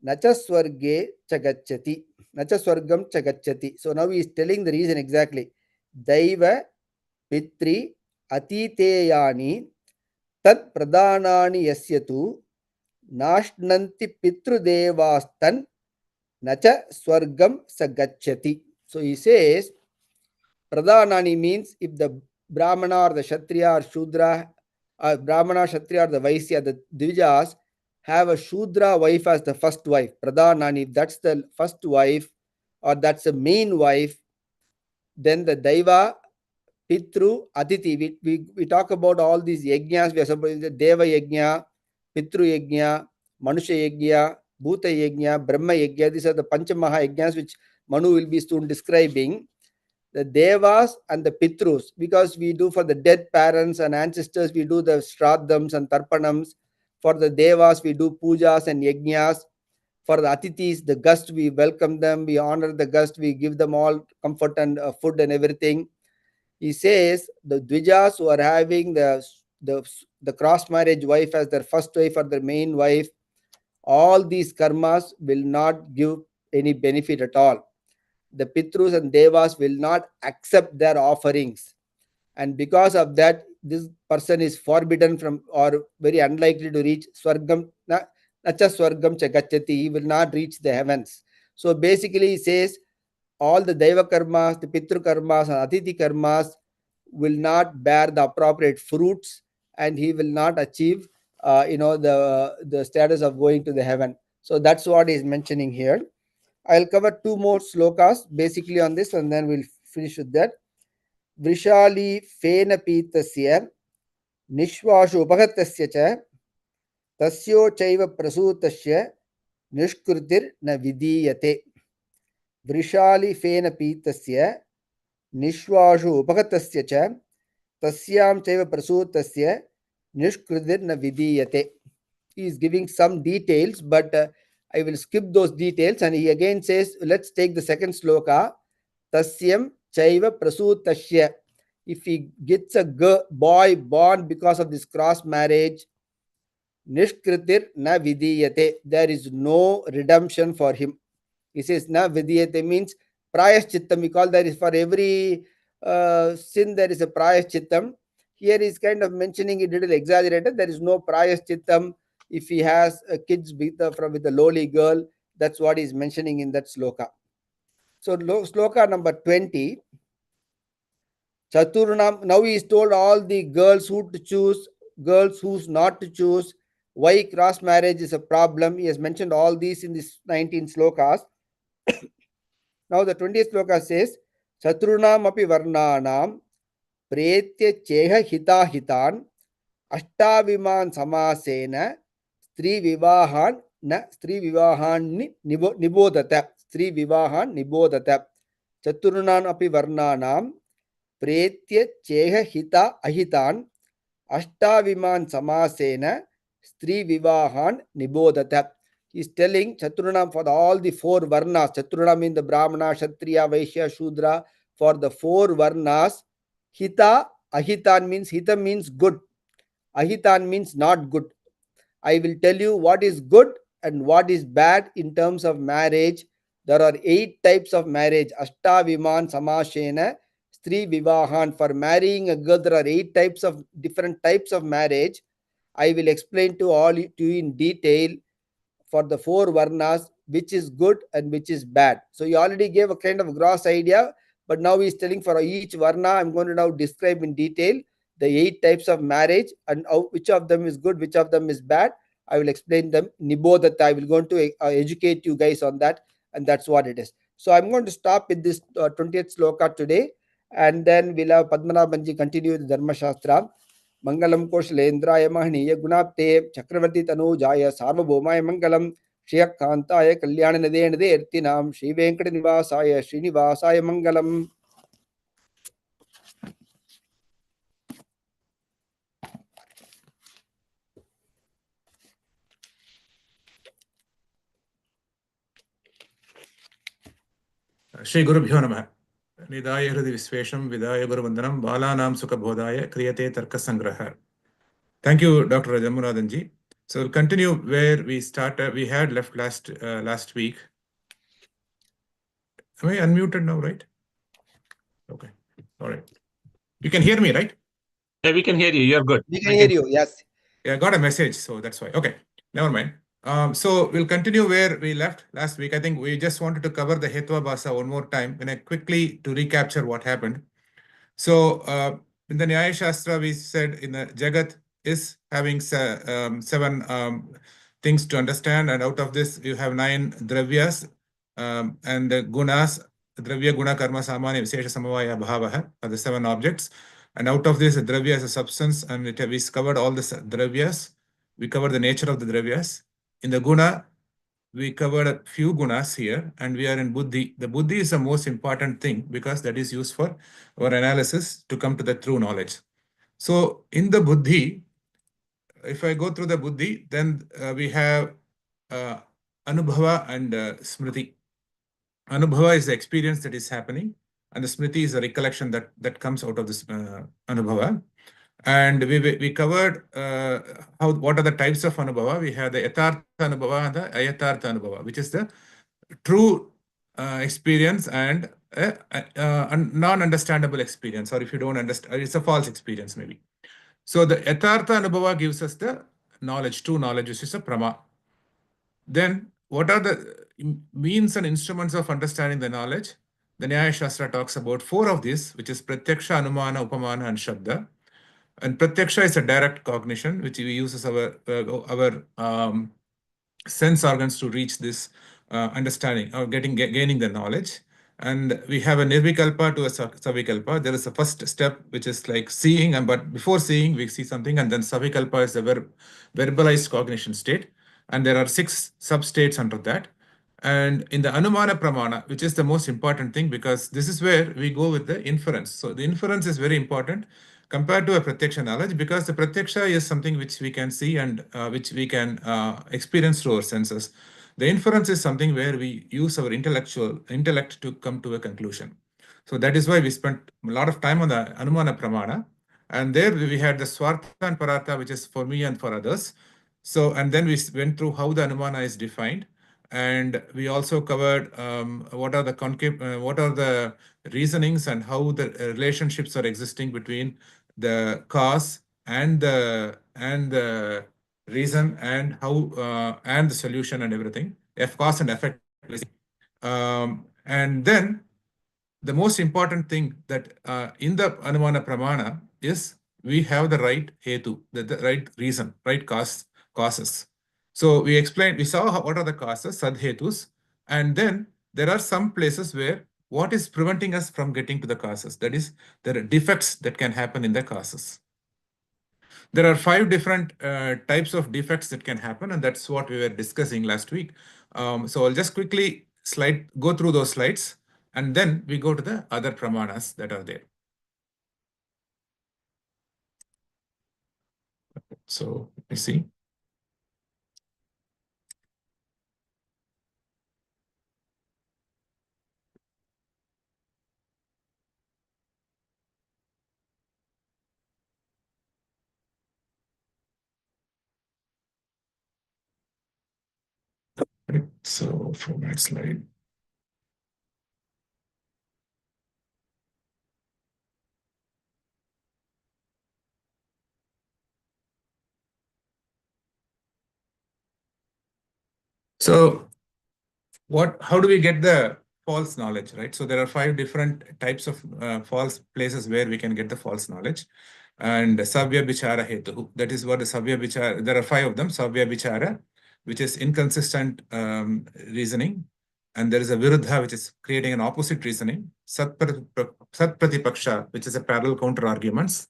A: Nacha Swarge Chagachati. Nacha Swargam Chagachati. So now he is telling the reason exactly. Daiva Pitri Atiteyani Tat Pradhanani Yasyatu Nashnanti Pitru Devastan Nacha Swargam Sagachati. So he says, Pradhanani means if the Brahmana or the Kshatriya or Shudra, Brahmana, Kshatriya or the Vaisya, the Dvijas have a Shudra wife as the first wife. Pradhanani, if that's the first wife or that's the main wife, then the Daiva, Pitru, Aditi. We talk about all these yajnas. We are supposed the Deva Yajna, Pitru Yajna, Manusha Yajna, Bhuta Yajna, Brahma Yajna. These are the Panchamaha Yajnas which Manu will be soon describing. The Devas and the Pitrus, because we do for the dead parents and ancestors, we do the Shraddhams and Tarpanams. For the Devas, we do Pujas and Yajnas. For the Atithis, the guests, we welcome them, we honor the guests, we give them all comfort and food and everything. He says the Dvijas who are having the cross marriage wife as their first wife or their main wife, all these karmas will not give any benefit at all. The Pitrus and Devas will not accept their offerings. And because of that, this person is forbidden from or very unlikely to reach Swargam, Nacha Swargam Chagachati. He will not reach the heavens. So basically, he says all the Deva karmas, the Pitru karmas, and Atithi karmas will not bear the appropriate fruits, and he will not achieve, the status of going to the heaven. So that's what he is mentioning here. I'll cover two more slokas basically on this, and then we'll finish with that. Vrishali Fena Pitasya Nishwashu Upagatasya Cha Tasyo Chaiva Prasutasya Nishkrutir Na Vidiyate. Vrishali Fena Pitasya Nishwashu Upagatasya Cha Tasyam Chaiva Prasutasya Nishkrutir Na Vidiyate. He is giving some details, but I will skip those details. And he again says, let's take the second sloka. Tasyam Chaiva Prasutasya. If he gets a boy born because of this cross marriage, Nishkritir Na Vidiyate. There is no redemption for him. He says Na Vidiyate means Prayaschittam. We call that is for every sin there is a Prayaschittam. Here is kind of mentioning it a little exaggerated. There is no Prayaschittam if he has kids with a lowly girl. That's what he is mentioning in that sloka. So sloka number 20. Chaturnam. Now he is told all the girls who to choose, girls who's not to choose, why cross marriage is a problem. He has mentioned all these in these 19 slokas. Now the 20th sloka says, Chaturnam api varnanam pretya cheha hita hitan ashtaviman samasena stri vivahan nibodata. Stri vivahan nibodata. Chaturnam api varnanam Pretya Cheha Hita Ahitan Ashtaviman Samasena Stri Vivahan Nibodata. He is telling Chaturunam for all the four varnas. Chaturunam means the Brahmana, Kshatriya, Vaishya, Shudra. For the four varnas, Hita, Ahitan means Hita means good. Ahitan means not good. I will tell you what is good and what is bad in terms of marriage. There are 8 types of marriage. Ashtaviman Samashena Stri Vivahan. For marrying a girl, there are 8 different types of marriage. I will explain to you in detail for the 4 varnas which is good and which is bad. So you already gave a kind of gross idea, but now he is telling for each varna, I'm going to now describe in detail the 8 types of marriage and which of them is good, which of them is bad. I will explain them. Nibodata. I will going to educate you guys on that, and that's what it is. So I'm going to stop with this 20th sloka today, and then we'll have Padmanabhanji continue the Dharma Sastra. Mangalam Koshalendraya Mahaniya Gunapte Chakravarti Tanujaya Sarvabhaumaya Mangalam Shriyakkantaya Kalyananade Ertinam Shri Venkatanivasaya Srinivasaya Mangalam.
B: Shri Gurubhyo Namaha. Nidaya Hridi Visvesham Vidaya Guru Vandanam Balanam Sukha Bodhaya Kriyate Tarka Sangraha. Thank you, Dr. Jambunathan ji. So we'll continue where we started. We had left last week. Am I unmuted now, right? Okay. All right. You can hear me, right?
C: Yeah, we can hear you. You're good.
A: We can hear you. Yes.
B: Yeah, I got a message, so that's why. Okay, never mind. So we'll continue where we left last week. I think we just wanted to cover the Hetva Bhasa one more time and quickly to recapture what happened. So in the Nyaya Shastra, we said in the Jagat is having 7 things to understand, and out of this you have 9 dravyas and the gunas, dravya guna karma samanya visesha samavaya bhavaha are the 7 objects. And out of this, the dravya is a substance, and we covered all the dravyas. we covered the nature of the dravyas. In the guna, we covered a few gunas here, and we are in buddhi. The buddhi is the most important thing because that is used for our analysis to come to the true knowledge. So in the buddhi, if I go through the buddhi, then we have anubhava and smriti. Anubhava is the experience that is happening, and the smriti is a recollection that comes out of this anubhava. And we covered what are the types of anubhava. We have the yathartha anubhava and the ayathartha anubhava, which is the true experience and a non-understandable experience, or if you don't understand, it's a false experience maybe. So the yathartha anubhava gives us the knowledge, true knowledge, which is a prama. Then what are the means and instruments of understanding the knowledge? The Nyaya Shastra talks about 4 of these, which is pratyaksha, anumana, upamana, and shabda. And pratyaksha is a direct cognition, which we use as our sense organs to reach this understanding or gaining the knowledge. And we have a nirvikalpa to a savikalpa. There is a first step, which is like seeing, but before seeing, we see something, and then savikalpa is the verbalized cognition state. And there are 6 sub-states under that. And in the Anumana Pramana, which is the most important thing, because this is where we go with the inference. So the inference is very important compared to a pratyaksha knowledge, because the pratyaksha is something which we can see and which we can experience through our senses. The inference is something where we use our intellect to come to a conclusion. So that is why we spent a lot of time on the Anumana Pramana. And there we had the Swartha and Parartha, which is for me and for others. So, and then we went through how the Anumana is defined. And we also covered what are the reasonings and how the relationships are existing between the cause and the reason, and how and the solution and everything. Cause and effect. And then the most important thing that in the Anumana Pramana is we have the right hetu, the right reason, right causes. So we saw what are the causes, sadhetus, and then there are some places where what is preventing us from getting to the causes. That is, there are defects that can happen in the causes. There are 5 different types of defects that can happen, and that's what we were discussing last week. So I'll just quickly go through those slides, and then we go to the other pramanas that are there. So let me see. So format slide. So how do we get the false knowledge, right? So there are 5 different types of false places where we can get the false knowledge. And savya bichara hetu, that is what the savya bichara, there are 5 of them. Savya bichara, which is inconsistent reasoning. And there is a viruddha, which is creating an opposite reasoning. Sat pratipaksha, which is a parallel counter arguments.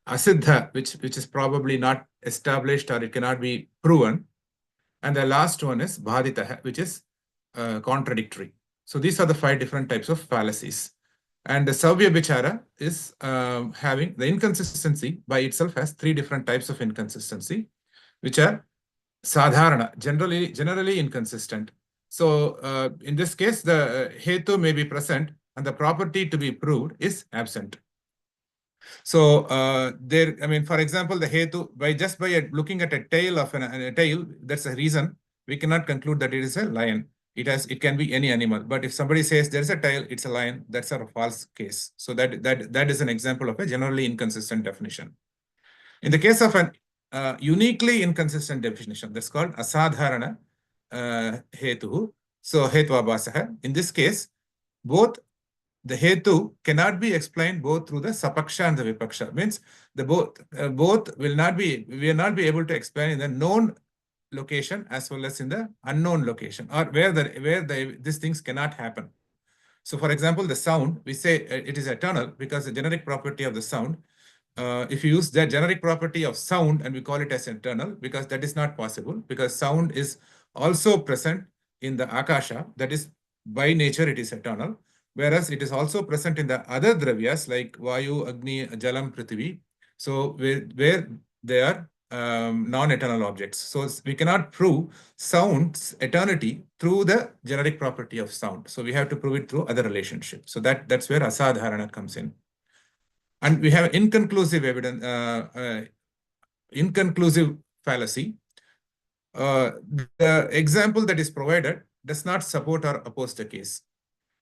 B: Asiddha, which is probably not established or it cannot be proven. And the last one is bhadita, which is contradictory. So these are the 5 different types of fallacies. And the savya bichara is having the inconsistency by itself has 3 different types of inconsistency, which are sadharana, generally inconsistent. So in this case, the hetu may be present and the property to be proved is absent. So for example, the hetu, just by looking at a tail of a tail, that's a reason we cannot conclude that it is a lion. It can be any animal. But if somebody says there's a tail, it's a lion, that's a false case. So that is an example of a generally inconsistent definition. In the case of an uniquely inconsistent definition, that's called asadharana hetu. So hetvabhasaha. In this case, both the hetu cannot be explained both through the sapaksha and the vipaksha. Means the both we will not be able to explain in the known location as well as in the unknown location, or where these things cannot happen. So for example, the sound, we say it is eternal because the generic property of the sound if you use the generic property of sound and we call it as eternal, because that is not possible, because sound is also present in the Akasha, that is by nature it is eternal, whereas it is also present in the other dravyas like Vayu, Agni, Jalam, Prithvi, so where they are non-eternal objects. So we cannot prove sound's eternity through the generic property of sound. So we have to prove it through other relationships. So that's where asadharana comes in. And we have inconclusive evidence, inconclusive fallacy. The example that is provided does not support or oppose the case.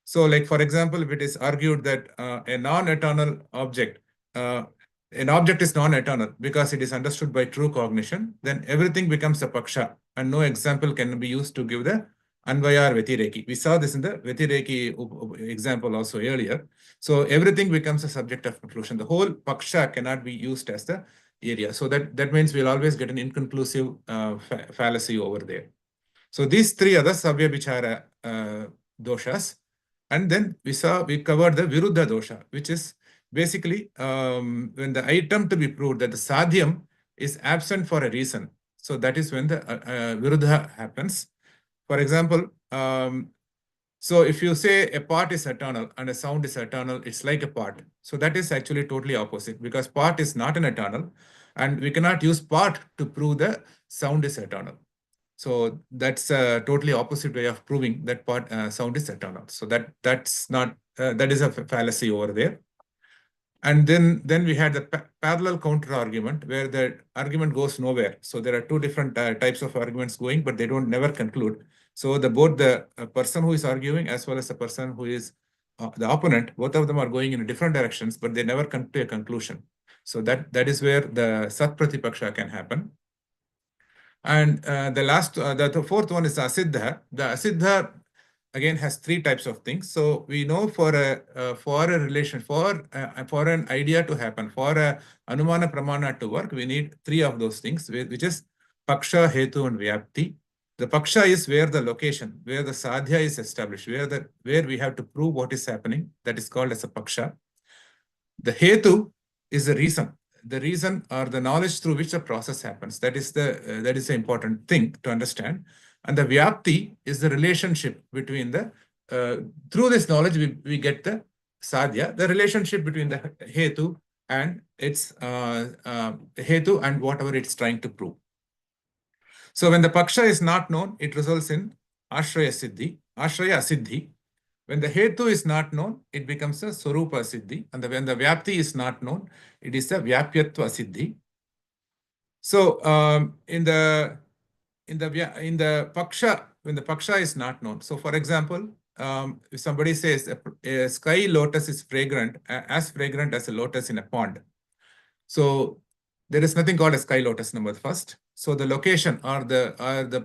B: So, like for example, if it is argued that a non-eternal object, an object is non-eternal because it is understood by true cognition, then everything becomes a paksha, and no example can be used to give the Anvaya or Vetireki. We saw this in the Vetireki example also earlier. So everything becomes a subject of conclusion. The whole paksha cannot be used as the area. So that means we'll always get an inconclusive fallacy over there. So these three other Savya Vichara doshas. And then we covered the Viruddha dosha, which is basically when the item to be proved that the sadhyam is absent for a reason. So that is when the Viruddha happens. For example, so if you say a part is eternal and a sound is eternal, it's like a part. So that is actually totally opposite, because part is not an eternal, and we cannot use part to prove the sound is eternal. So that's a totally opposite way of proving that part sound is eternal. So that's not that is a fallacy over there. And then we had the parallel counter argument, where the argument goes nowhere. So there are two different types of arguments going, but they don't never conclude. So both the person who is arguing as well as the person who is the opponent, both of them are going in different directions, but they never come to a conclusion. So that is where the Sat Pratipaksha can happen. And the fourth one is Asiddha. The Asiddha again has three types of things. So we know for a relation, for an idea to happen, for a Anumana Pramana to work, we need three of those things, which is Paksha, Hetu, and Vyapti. The Paksha is where the location, where the Sadhya is established, where we have to prove what is happening. That is called as a Paksha. The Hetu is the reason. The reason or the knowledge through which the process happens. That is the important thing to understand. And the Vyapti is the relationship between the, through this knowledge, we get the Sadhya, the relationship between the Hetu and its Hetu and whatever it's trying to prove. So when the Paksha is not known, it results in Ashraya Asiddhi. When the Hetu is not known, it becomes a Swarupa Siddhi. And when the Vyapti is not known, it is a Vyapyatva Siddhi. So in the Paksha, when the Paksha is not known, so for example, if somebody says a sky lotus is fragrant, as fragrant as a lotus in a pond. So there is nothing called a sky lotus, number first. So the location or the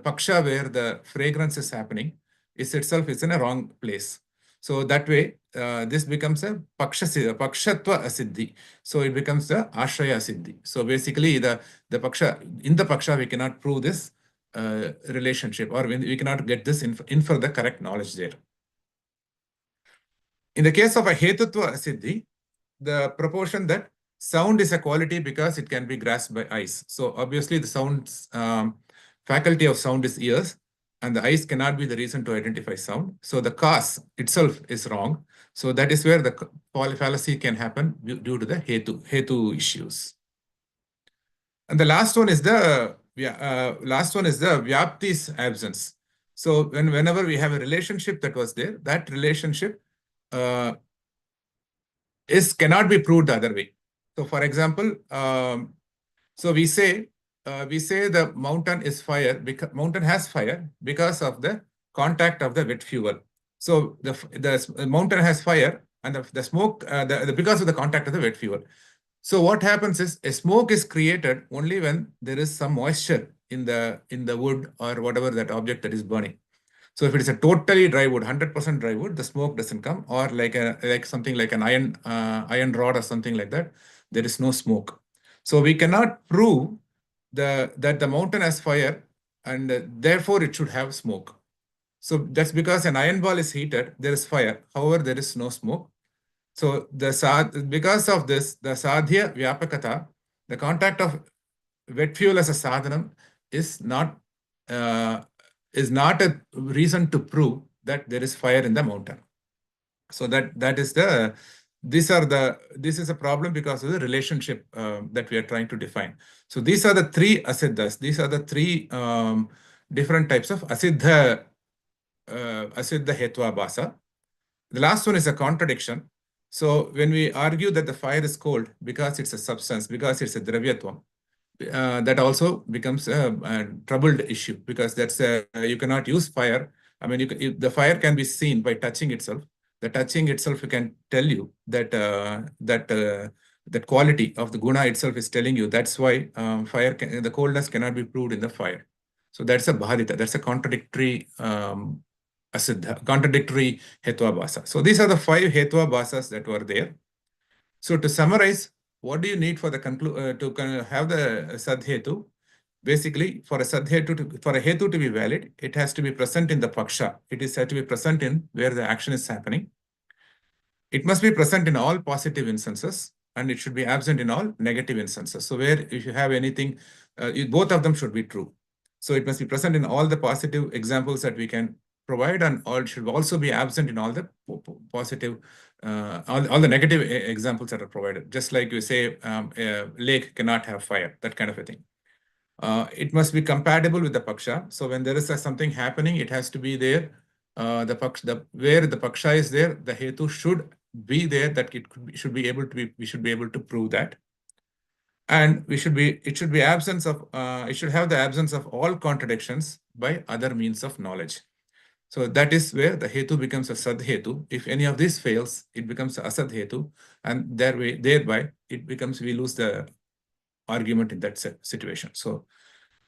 B: Paksha where the fragrance is happening itself is in a wrong place. So that way, this becomes a Pakshatva Asiddhi. So it becomes the Ashraya Siddhi. So basically, in the Paksha, we cannot prove this relationship, or we cannot get this infer the correct knowledge there. In the case of a Hetutva Siddhi, the proportion that sound is a quality because it can be grasped by eyes. So obviously the sound's faculty of sound is ears, and the eyes cannot be the reason to identify sound. So the cause itself is wrong. So that is where the fallacy can happen due to the Hetu issues. And the last one is the Vyapti's absence. So whenever we have a relationship that was there, that relationship cannot be proved the other way. So for example, so we say the mountain is fire because mountain has fire because of the contact of the wet fuel. So the mountain has fire and the smoke because of the contact of the wet fuel. So what happens is a smoke is created only when there is some moisture in the wood or whatever that object that is burning. So if it is a totally dry wood, 100% dry wood, the smoke doesn't come, or like something like an iron rod or something like that, there is no smoke. So we cannot prove that the mountain has fire and therefore it should have smoke. So that's because an iron ball is heated, there is fire. However, there is no smoke. So because of this, the sadhya vyapakata, the contact of wet fuel as a sadhanam is not a reason to prove that there is fire in the mountain. So this is a problem because of the relationship that we are trying to define. So these are the three asiddhas. These are the three different types of asiddha hetva bhasa. The last one is a contradiction. So when we argue that the fire is cold because it's a substance, because it's a dravyatvam, that also becomes a troubled issue, because you cannot use fire. I mean, the fire can be seen by touching itself. The touching itself can tell you that that quality of the guna itself is telling you. That's why the coldness cannot be proved in the fire. So that's a bhadita. That's a contradictory asiddha, contradictory hetva bhasa. So these are the 5 hetva bhasas that were there. So to summarize, what do you need for the to have the sadhetu? Basically, for a sadhetu for a hetu to be valid, it has to be present in the paksha. It is said to be present in where the action is happening. It must be present in all positive instances, and it should be absent in all negative instances. So where if you have anything, both of them should be true. So it must be present in all the positive examples that we can provide, and all should also be absent in all the positive, all the negative examples that are provided. Just like you say, a lake cannot have fire, that kind of a thing. It must be compatible with the paksha. So when there is something happening, it has to be there. Where the paksha is there, the hetu should be there. That we should be able to prove that. And it should have the absence of all contradictions by other means of knowledge. So that is where the hetu becomes a sadhetu. If any of this fails, it becomes a asadhetu, and thereby we lose the argument in that situation. So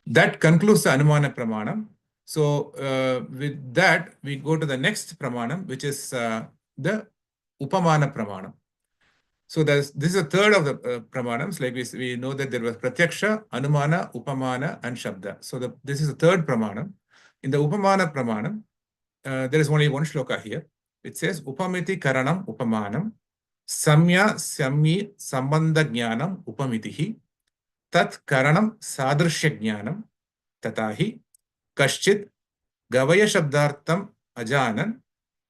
B: that concludes the Anumana Pramanam. So with that, we go to the next Pramanam, which is the Upamana Pramanam. So this is a third of the Pramanams. Like we know that there was Pratyaksha, Anumana, Upamana, and Shabda. So this is the third Pramanam. In the Upamana Pramanam, there is only one shloka here. It says, Upamiti Karanam Upamanam, Samya Samyi Sambandha Jnanam Upamitihi, Tat Karanam Sadrishya Jnanam, Tatahi, Kashchit, Gavaya Shabdartam Ajanan,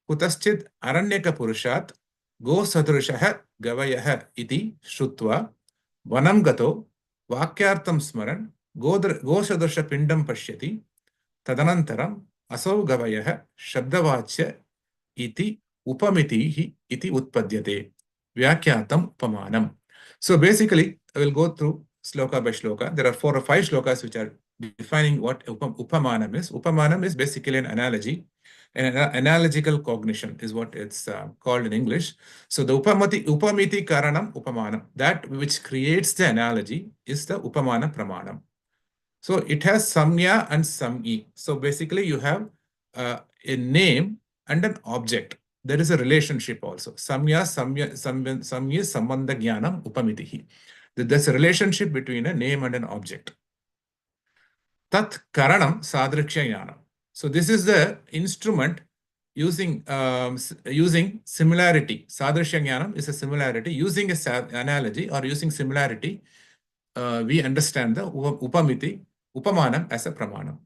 B: Kutaschit Aranyaka Purushat, Go Sadrishah Gavayah iti Shrutva, Vanam Gato, Vakyartam Smaran, Go Sadrisha Pindam Pashyati, Tadanantaram, Asau Gavayah, Shabdavachya iti Upamitihi iti Utpadyate, Vyakyatam Upamanam. So basically, I will go through sloka by shloka. There are 4 or 5 shlokas which are defining what Upamanam is. Upamanam is basically an analogy. An analogical cognition is what it's called in English. So the upamiti karanam upamanam, that which creates the analogy, is the upamana pramanam. So it has samya and samyi. So basically you have a name and an object. There is a relationship also. Samyi sambandha jnanam upamitihi. There's a relationship between a name and an object. Tat karanam sadrikshya jnanam. So this is the instrument using similarity. Sadrishya jnanam is a similarity. Using a analogy or using similarity, we understand the upamanam as a pramanam.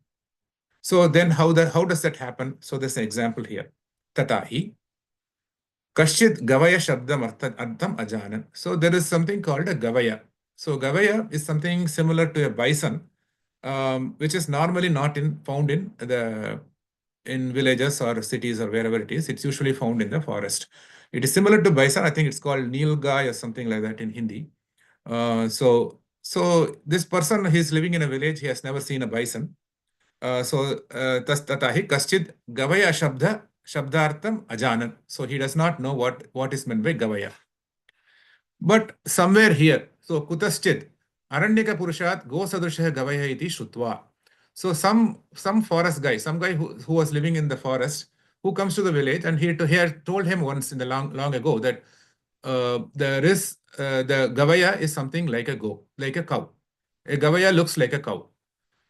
B: So then how does that happen? So there's an example here. Tatahi Kashchit Gavaya Shabdam Artham Ajanan. So there is something called a Gavaya. So Gavaya is something similar to a bison, which is normally not found in villages or cities or wherever it is. It's usually found in the forest. It is similar to bison. I think it's called Nilgai or something like that in Hindi. So this person, he's living in a village. He has never seen a bison. Tatahi Kaschid Gavaya Shabdartham Ajanan. So he does not know what is meant by Gavaya. But somewhere here, so Kutaschid Aranyaka Purushat Go Sadrishah Gavaya iti Shrutva. So some forest guy, some guy who was living in the forest, who comes to the village, and he had told him once in the long ago that the Gavaya is something like a cow. A Gavaya looks like a cow.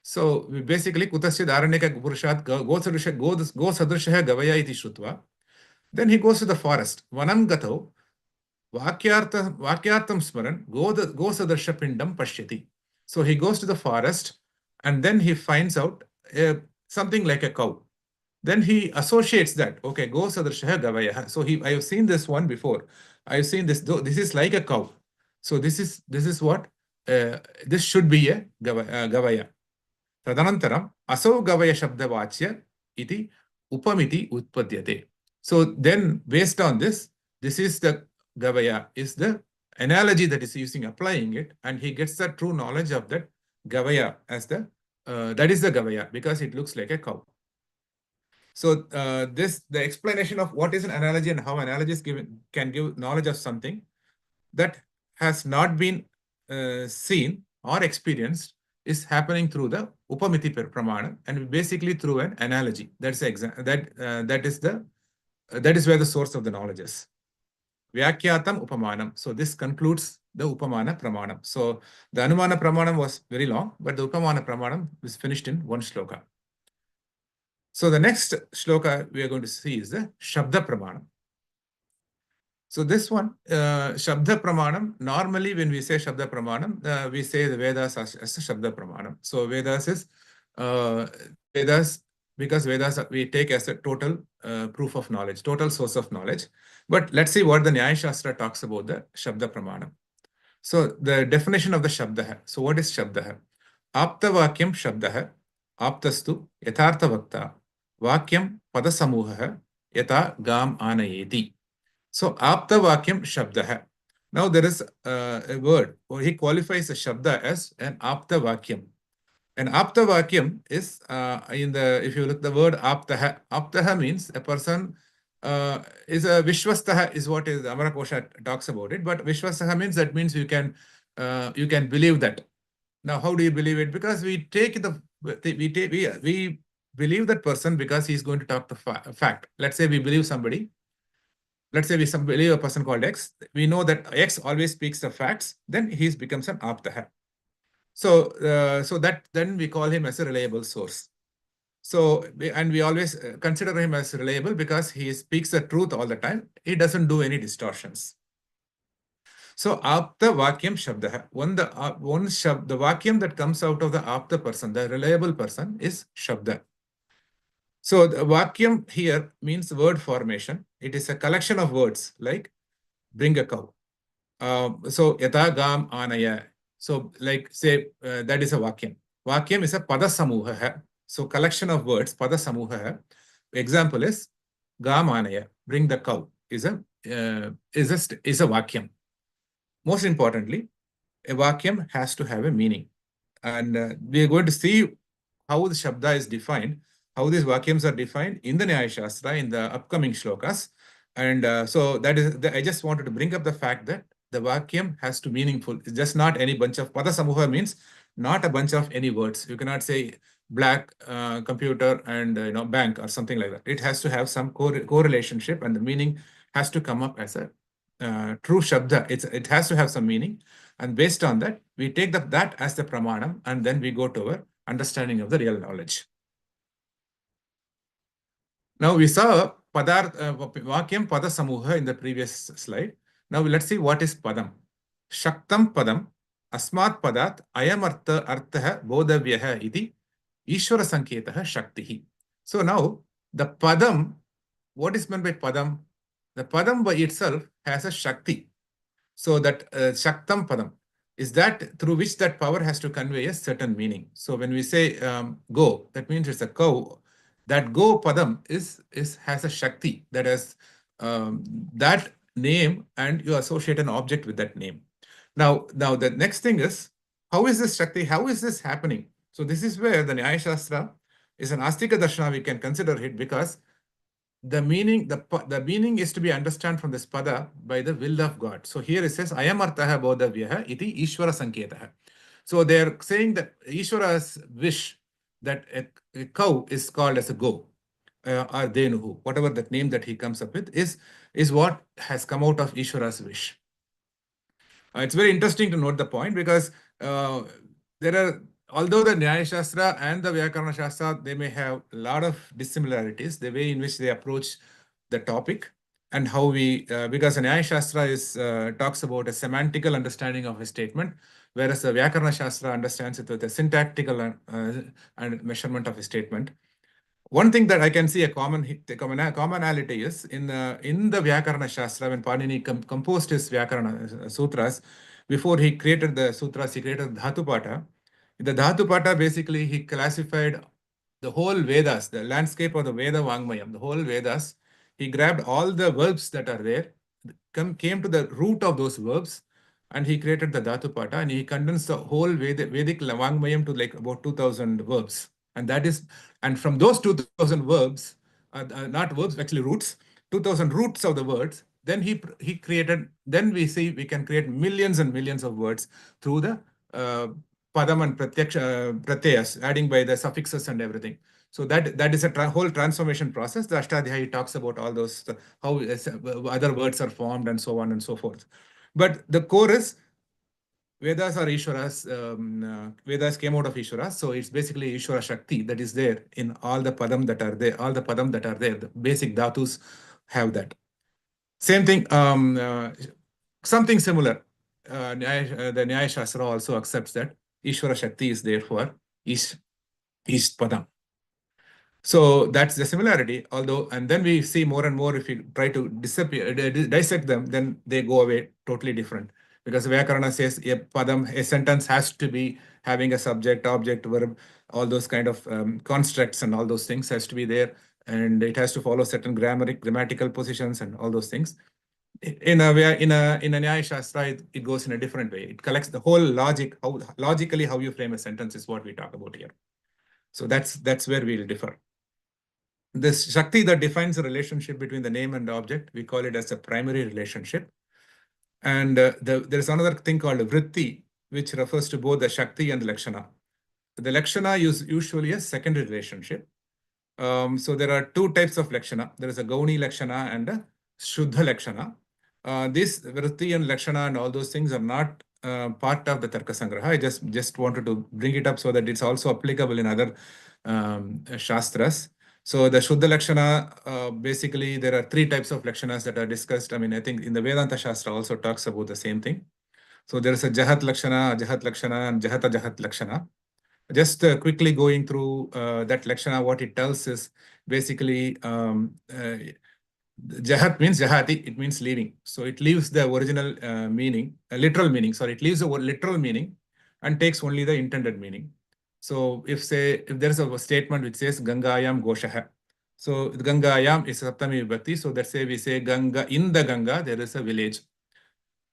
B: So basically, Kutaschid Aranyaka Purushat Go Sadrishah Gavaya iti Shrutva. Then he goes to the forest. Vanam Gato, Vakyartam smaran Gosadarsha pindam pashyati. So he goes to the forest and then he finds out something like a cow. Then he associates that, okay, Gosadarsha Gavaya. So I have seen this one before. I have seen this, this is like a cow. So this is what, this should be a Gavaya. Tadanantaram asau Gavaya Shabdavachya iti upamiti utpadyate. So then based on this is the Gavaya, is the analogy that is using, applying it, and he gets the true knowledge of that Gavaya as the, that is the Gavaya because it looks like a cow. So the explanation of what is an analogy and how analogies can give knowledge of something that has not been seen or experienced is happening through the Upamiti Pramana, and basically through an analogy. That's that is where the source of the knowledge is. Vyakyatam Upamanam. So this concludes the Upamana Pramanam. So the Anumana Pramanam was very long, but the Upamana Pramanam is finished in one shloka. So the next shloka we are going to see is the Shabda Pramanam. So this one, Shabda Pramanam, normally when we say Shabda Pramanam, we say the Vedas as a Shabda Pramanam. So Vedas is, Vedas, because Vedas we take as a total proof of knowledge, total source of knowledge. But let's see what the Nyaya Shastra talks about the Shabda Pramanam. So the definition of the Shabda. So what is Shabda? Apta Vakyam Shabda, Aptastu Yathartha Vakta, Vakyam Padasamuha, Yata Gam Anayeti. So, Apta Vakyam Shabda. Now, there is a word, or he qualifies a Shabda as an Apta Vakyam. An Apta Vakyam is, if you look the word Aptaha, Aptaha means a person is a Vishwastaha, is what is Amara Kosha talks about it. But Vishwastaha means you can believe that. Now, how do you believe it? Because we believe that person because he is going to talk the fact. Let's say we believe somebody. Let's say we believe a person called X. We know that X always speaks the facts. Then he becomes an Aptaha. So, then we call him as a reliable source. So, and we always consider him as reliable because he speaks the truth all the time. He doesn't do any distortions. So, Apta Vakyam Shabda. The Vakyam that comes out of the Apta person, the reliable person, is Shabda. So the Vakyam here means word formation. It is a collection of words like bring a cow. So Yata Gam Anaya. So like say that is a Vakyam. Vakyam is a Pada Samuha. So collection of words, Pada Samuha. Example is Gam Anaya, bring the cow, is a Vakyam. Most importantly, a Vakyam has to have a meaning. And we are going to see how the Shabda is defined, how these Vakyams are defined in the Nyaya Shastra in the upcoming shlokas. And so that is, I just wanted to bring up the fact that the Vakyam has to be meaningful. It's just not any bunch of, Pada Samuha means not a bunch of any words. You cannot say black, computer, and bank or something like that. It has to have some correlationship, and the meaning has to come up as a true Shabda. It has to have some meaning. And based on that, we take that as the Pramanam, and then we go to our understanding of the real knowledge. Now we saw Vakyam Pada Samuha in the previous slide. Now let's see what is Padam. Shaktam Padam Asmat Padat Ayamartha Artha Bodhavyaha iti Ishvara Sanketaha Shaktihi. So now the Padam, what is meant by Padam? The Padam by itself has a Shakti. So that Shaktam Padam is that through which that power has to convey a certain meaning. So when we say go, that means it's a cow. That go Padam has a Shakti that has that name, and you associate an object with that name. Now the next thing is, how is this Shakti? How is this happening? So this is where the Nyaya Shastra is an Astika Darshana. We can consider it because the meaning is to be understood from this pada by the will of God. So here it says, Ayamartaha bodhavyaha iti Ishvara Sanketaha. So they are saying that Ishvara's wish that a cow is called as a go, or Denuhu, whatever that name that he comes up with, is what has come out of Ishvara's wish. It's very interesting to note the point because although the Nyaya Shastra and the Vyakarana Shastra, they may have a lot of dissimilarities, the way in which they approach the topic. and how we, because the Nyaya Shastra talks about a semantical understanding of a statement, whereas the Vyakarana Shastra understands it with a syntactical and measurement of a statement. One thing that I can see a commonality is in the Vyakarana Shastra, when Panini composed his Vyakarana sutras, before he created the sutras, he created Dhatupata. In the Dhatupata, basically, he classified the whole Vedas, the landscape of the Veda Vangmayam, the whole Vedas. He grabbed all the verbs that are there, came to the root of those verbs, and he created the Dhatupata, and he condensed the whole Vedic Vangmayam to like about 2,000 verbs. And from those 2,000 verbs, not verbs, actually roots, 2,000 roots of the words, then he created, then we see we can create millions and millions of words through the padam and pratyayas, adding by the suffixes and everything. So that is a whole transformation process. The Ashtadhyayi talks about all those, how other words are formed and so on and so forth. But the core is Vedas are Ishwaras. Vedas came out of Ishwaras, so it's basically Ishwara Shakti that is there in all the padam that are there. All the padam that are there, the basic dhatus have that. Same thing, something similar. The Nyaya Shastra also accepts that Ishwara Shakti is there for each padam. So that's the similarity, although, and then we see more and more, if you try to dissect them, then they go away totally different. Because Vyakarana says a padam, a sentence has to be having a subject, object, verb, all those kind of constructs and all those things has to be there. And it has to follow certain grammatical positions and all those things. In a Nyaya Shastra, it goes in a different way. It collects the whole logic, logically how you frame a sentence is what we talk about here. So that's where we'll differ. This Shakti that defines the relationship between the name and the object, we call it as a primary relationship. And there's another thing called Vritti, which refers to both the Shakti and the Lakshana. The Lakshana is usually a secondary relationship. So there are two types of Lakshana. There is a Gauni Lakshana and a Shuddha Lakshana. This Vritti and Lakshana and all those things are not part of the Tarka Sangraha. I just wanted to bring it up so that it's also applicable in other Shastras. So the Shuddha Lakshana, basically there are three types of Lakshanas that are discussed. I mean, I think in the Vedanta Shastra also talks about the same thing. So there is a Jahat Lakshana, Ajahat Lakshana, and Jahata Jahat Lakshana. Just quickly going through that Lakshana, what it tells is basically Jahat means Jahati, it means leaving. So it leaves the original meaning, literal meaning, sorry, it leaves the literal meaning and takes only the intended meaning. So if there's a statement which says Gangayam Goshaha. So Gangayam is Saptami Vibhakti. So let's say we say Ganga, in the Ganga, there is a village.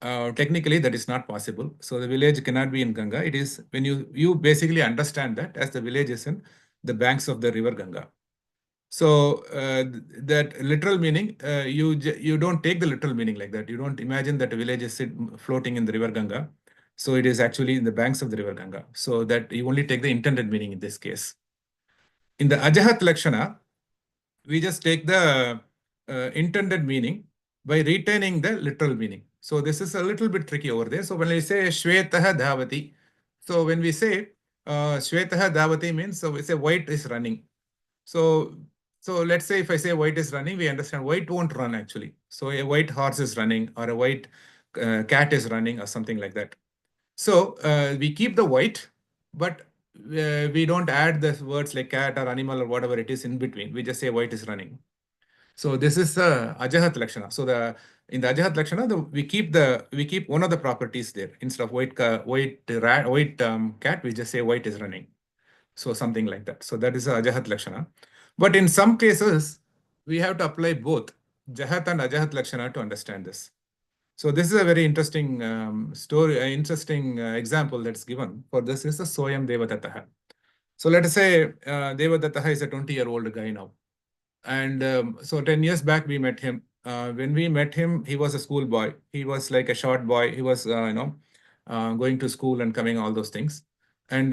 B: Technically, that is not possible. So the village cannot be in Ganga. It is when you basically understand that as the village is in the banks of the river Ganga. So that literal meaning, you don't take the literal meaning like that. You don't imagine that a village is floating in the river Ganga. So it is actually in the banks of the river Ganga. So that you only take the intended meaning in this case. In the Ajahat Lakshana, we just take the intended meaning by retaining the literal meaning. So this is a little bit tricky over there. So when we say Shwetaha Dhavati, so when we say Shwetaha Dhavati means, so we say white is running. So let's say if I say white is running, we understand white won't run actually. So a white horse is running or a white cat is running or something like that. So we keep the white, but we don't add the words like cat or animal or whatever it is in between. We just say white is running. So this is Ajahat Lakshana. So in the Ajahat Lakshana, we keep one of the properties there. Instead of white cat, we just say white is running. So something like that. So that is Ajahat Lakshana. But in some cases, we have to apply both Jahat and Ajahat Lakshana to understand this. So this is a very interesting interesting example that's given for this is the Soyam Devadattaha. So let us say Devadattaha is a 20-year-old guy now. And so 10 years back, we met him. When we met him, he was a schoolboy. He was like a short boy. He was, going to school and coming, all those things. And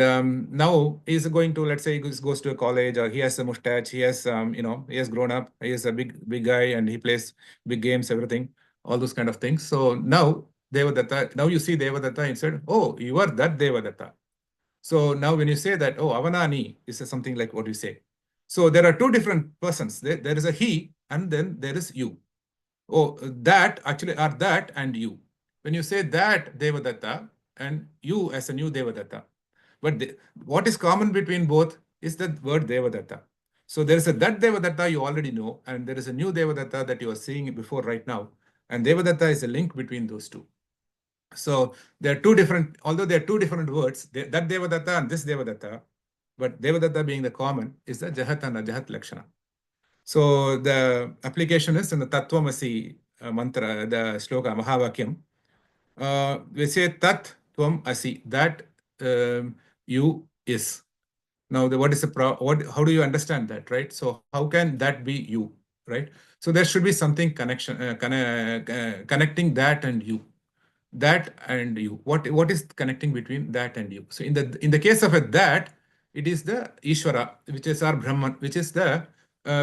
B: now he's going to, let's say, he goes to a college, or he has a mustache. He has, he has grown up. He is a big guy, and he plays big games, everything, all those kind of things. So now Devadatta, now you see Devadatta and said, oh, you are that Devadatta. So now when you say that, oh, Avanani, is something like what you say. So there are two different persons. There is a he, and then there is you. Oh, that actually are that and you. When you say that Devadatta and you as a new Devadatta. But what is common between both is the word Devadatta. So there is a that Devadatta you already know, and there is a new Devadatta that you are seeing before right now. And Devadatta is a link between those two. So there are two different, although there are two different words, that Devadatta and this Devadatta, but Devadatta being the common is the Jahat and Ajahat Lakshana. So the application is in the Tattvamasi mantra, the shloka, Mahavakyam. We say Tat Tvam Asi, that you is. Now, what is the how do you understand that, right? So how can that be you, right? So there should be something connecting that and you. That and you. What is connecting between that and you? So in the case of a that, it is the Ishvara, which is our Brahman, which is the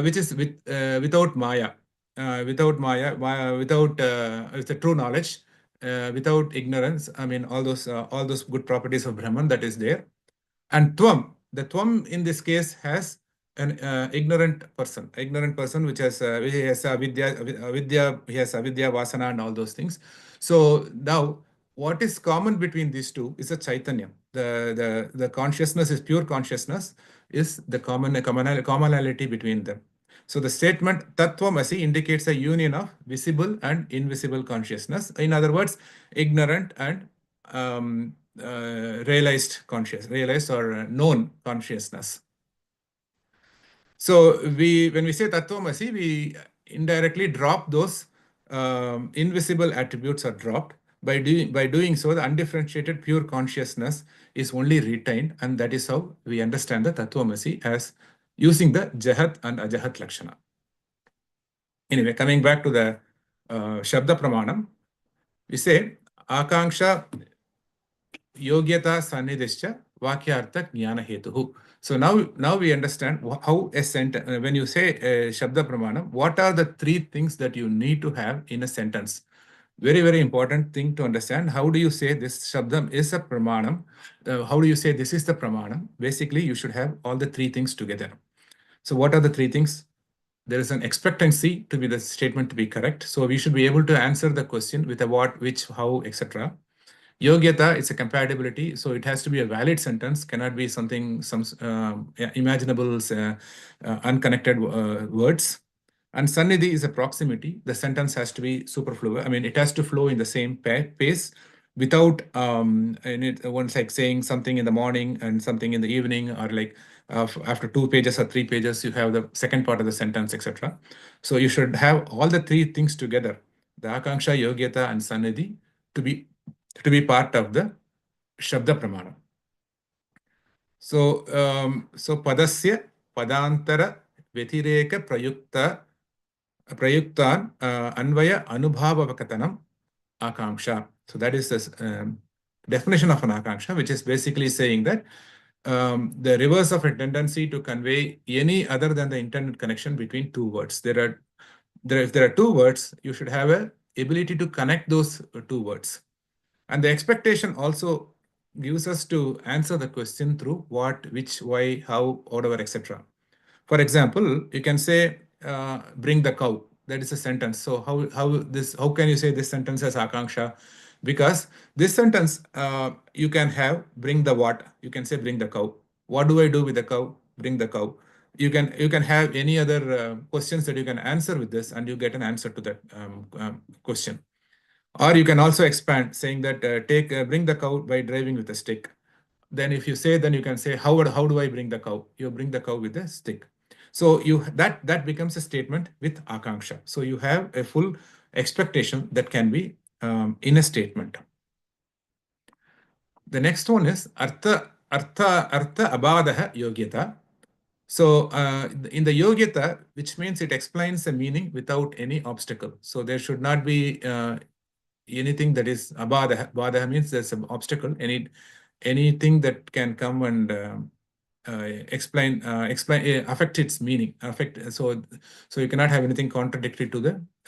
B: which is without Maya, with the true knowledge, without ignorance. I mean, all those good properties of Brahman that is there. And Tvam, the Tvam in this case has an ignorant person, which has avidya, he has avidya, vasana, and all those things. So now, what is common between these two is a Chaitanya. The consciousness is pure consciousness, is the commonality between them. So the statement Tattvamasi indicates a union of visible and invisible consciousness. In other words, ignorant and realized or known consciousness. So when we say Tattvamasi, we indirectly drop those invisible attributes are dropped. By doing so, the undifferentiated pure consciousness is only retained, and that is how we understand the Tattvamasi as using the Jahat and Ajahat Lakshana. Anyway, coming back to the Shabda Pramanam, we say Akanksha Yogyata Sannidhischa Vakyartha Jnana Hetuhu. So now we understand how a sentence, when you say Shabda Pramanam, what are the three things that you need to have in a sentence? Very, very important thing to understand. How do you say this Shabdam is a Pramanam? How do you say this is the Pramanam? Basically, you should have all the three things together. So what are the three things? There is an expectancy to be the statement to be correct. So we should be able to answer the question with a what, which, how, etc. Yogyata is a compatibility, so it has to be a valid sentence, cannot be some imaginable, unconnected words. And Sannidhi is a proximity. The sentence has to be superfluous. I mean, it has to flow in the same pace without one's like saying something in the morning and something in the evening, or like after 2 pages or 3 pages, you have the second part of the sentence, etc. So you should have all the three things together, the Akanksha, Yogyata, and Sannidhi, to be part of the Shabda Pramana. So, Padasya, Padantara, Vetireka, Prayuktan, Anvaya, Anubhava Vakatanam, Akanksha. So that is the definition of an Akanksha, which is basically saying that the reverse of a tendency to convey any other than the intended connection between two words. If there are two words, you should have an ability to connect those two words. And the expectation also gives us to answer the question through what, which, why, how, whatever, etc. For example, you can say, bring the cow. That is a sentence. So how can you say this sentence as Akanksha? Because this sentence, you can have bring the what. You can say bring the cow. What do I do with the cow? Bring the cow. You can have any other questions that you can answer with this, and you get an answer to that question. Or you can also expand, saying that bring the cow by driving with a stick. Then if you say, then you can say, how do I bring the cow? You bring the cow with a stick. So that becomes a statement with Akanksha. So you have a full expectation that can be in a statement. The next one is Artha Abadaha Yogyata. So in the Yogyata, which means it explains the meaning without any obstacle. So there should not be anything that is abadaha. Abadaha means there's an obstacle, anything that can come and affect its meaning. So you cannot have anything contradictory to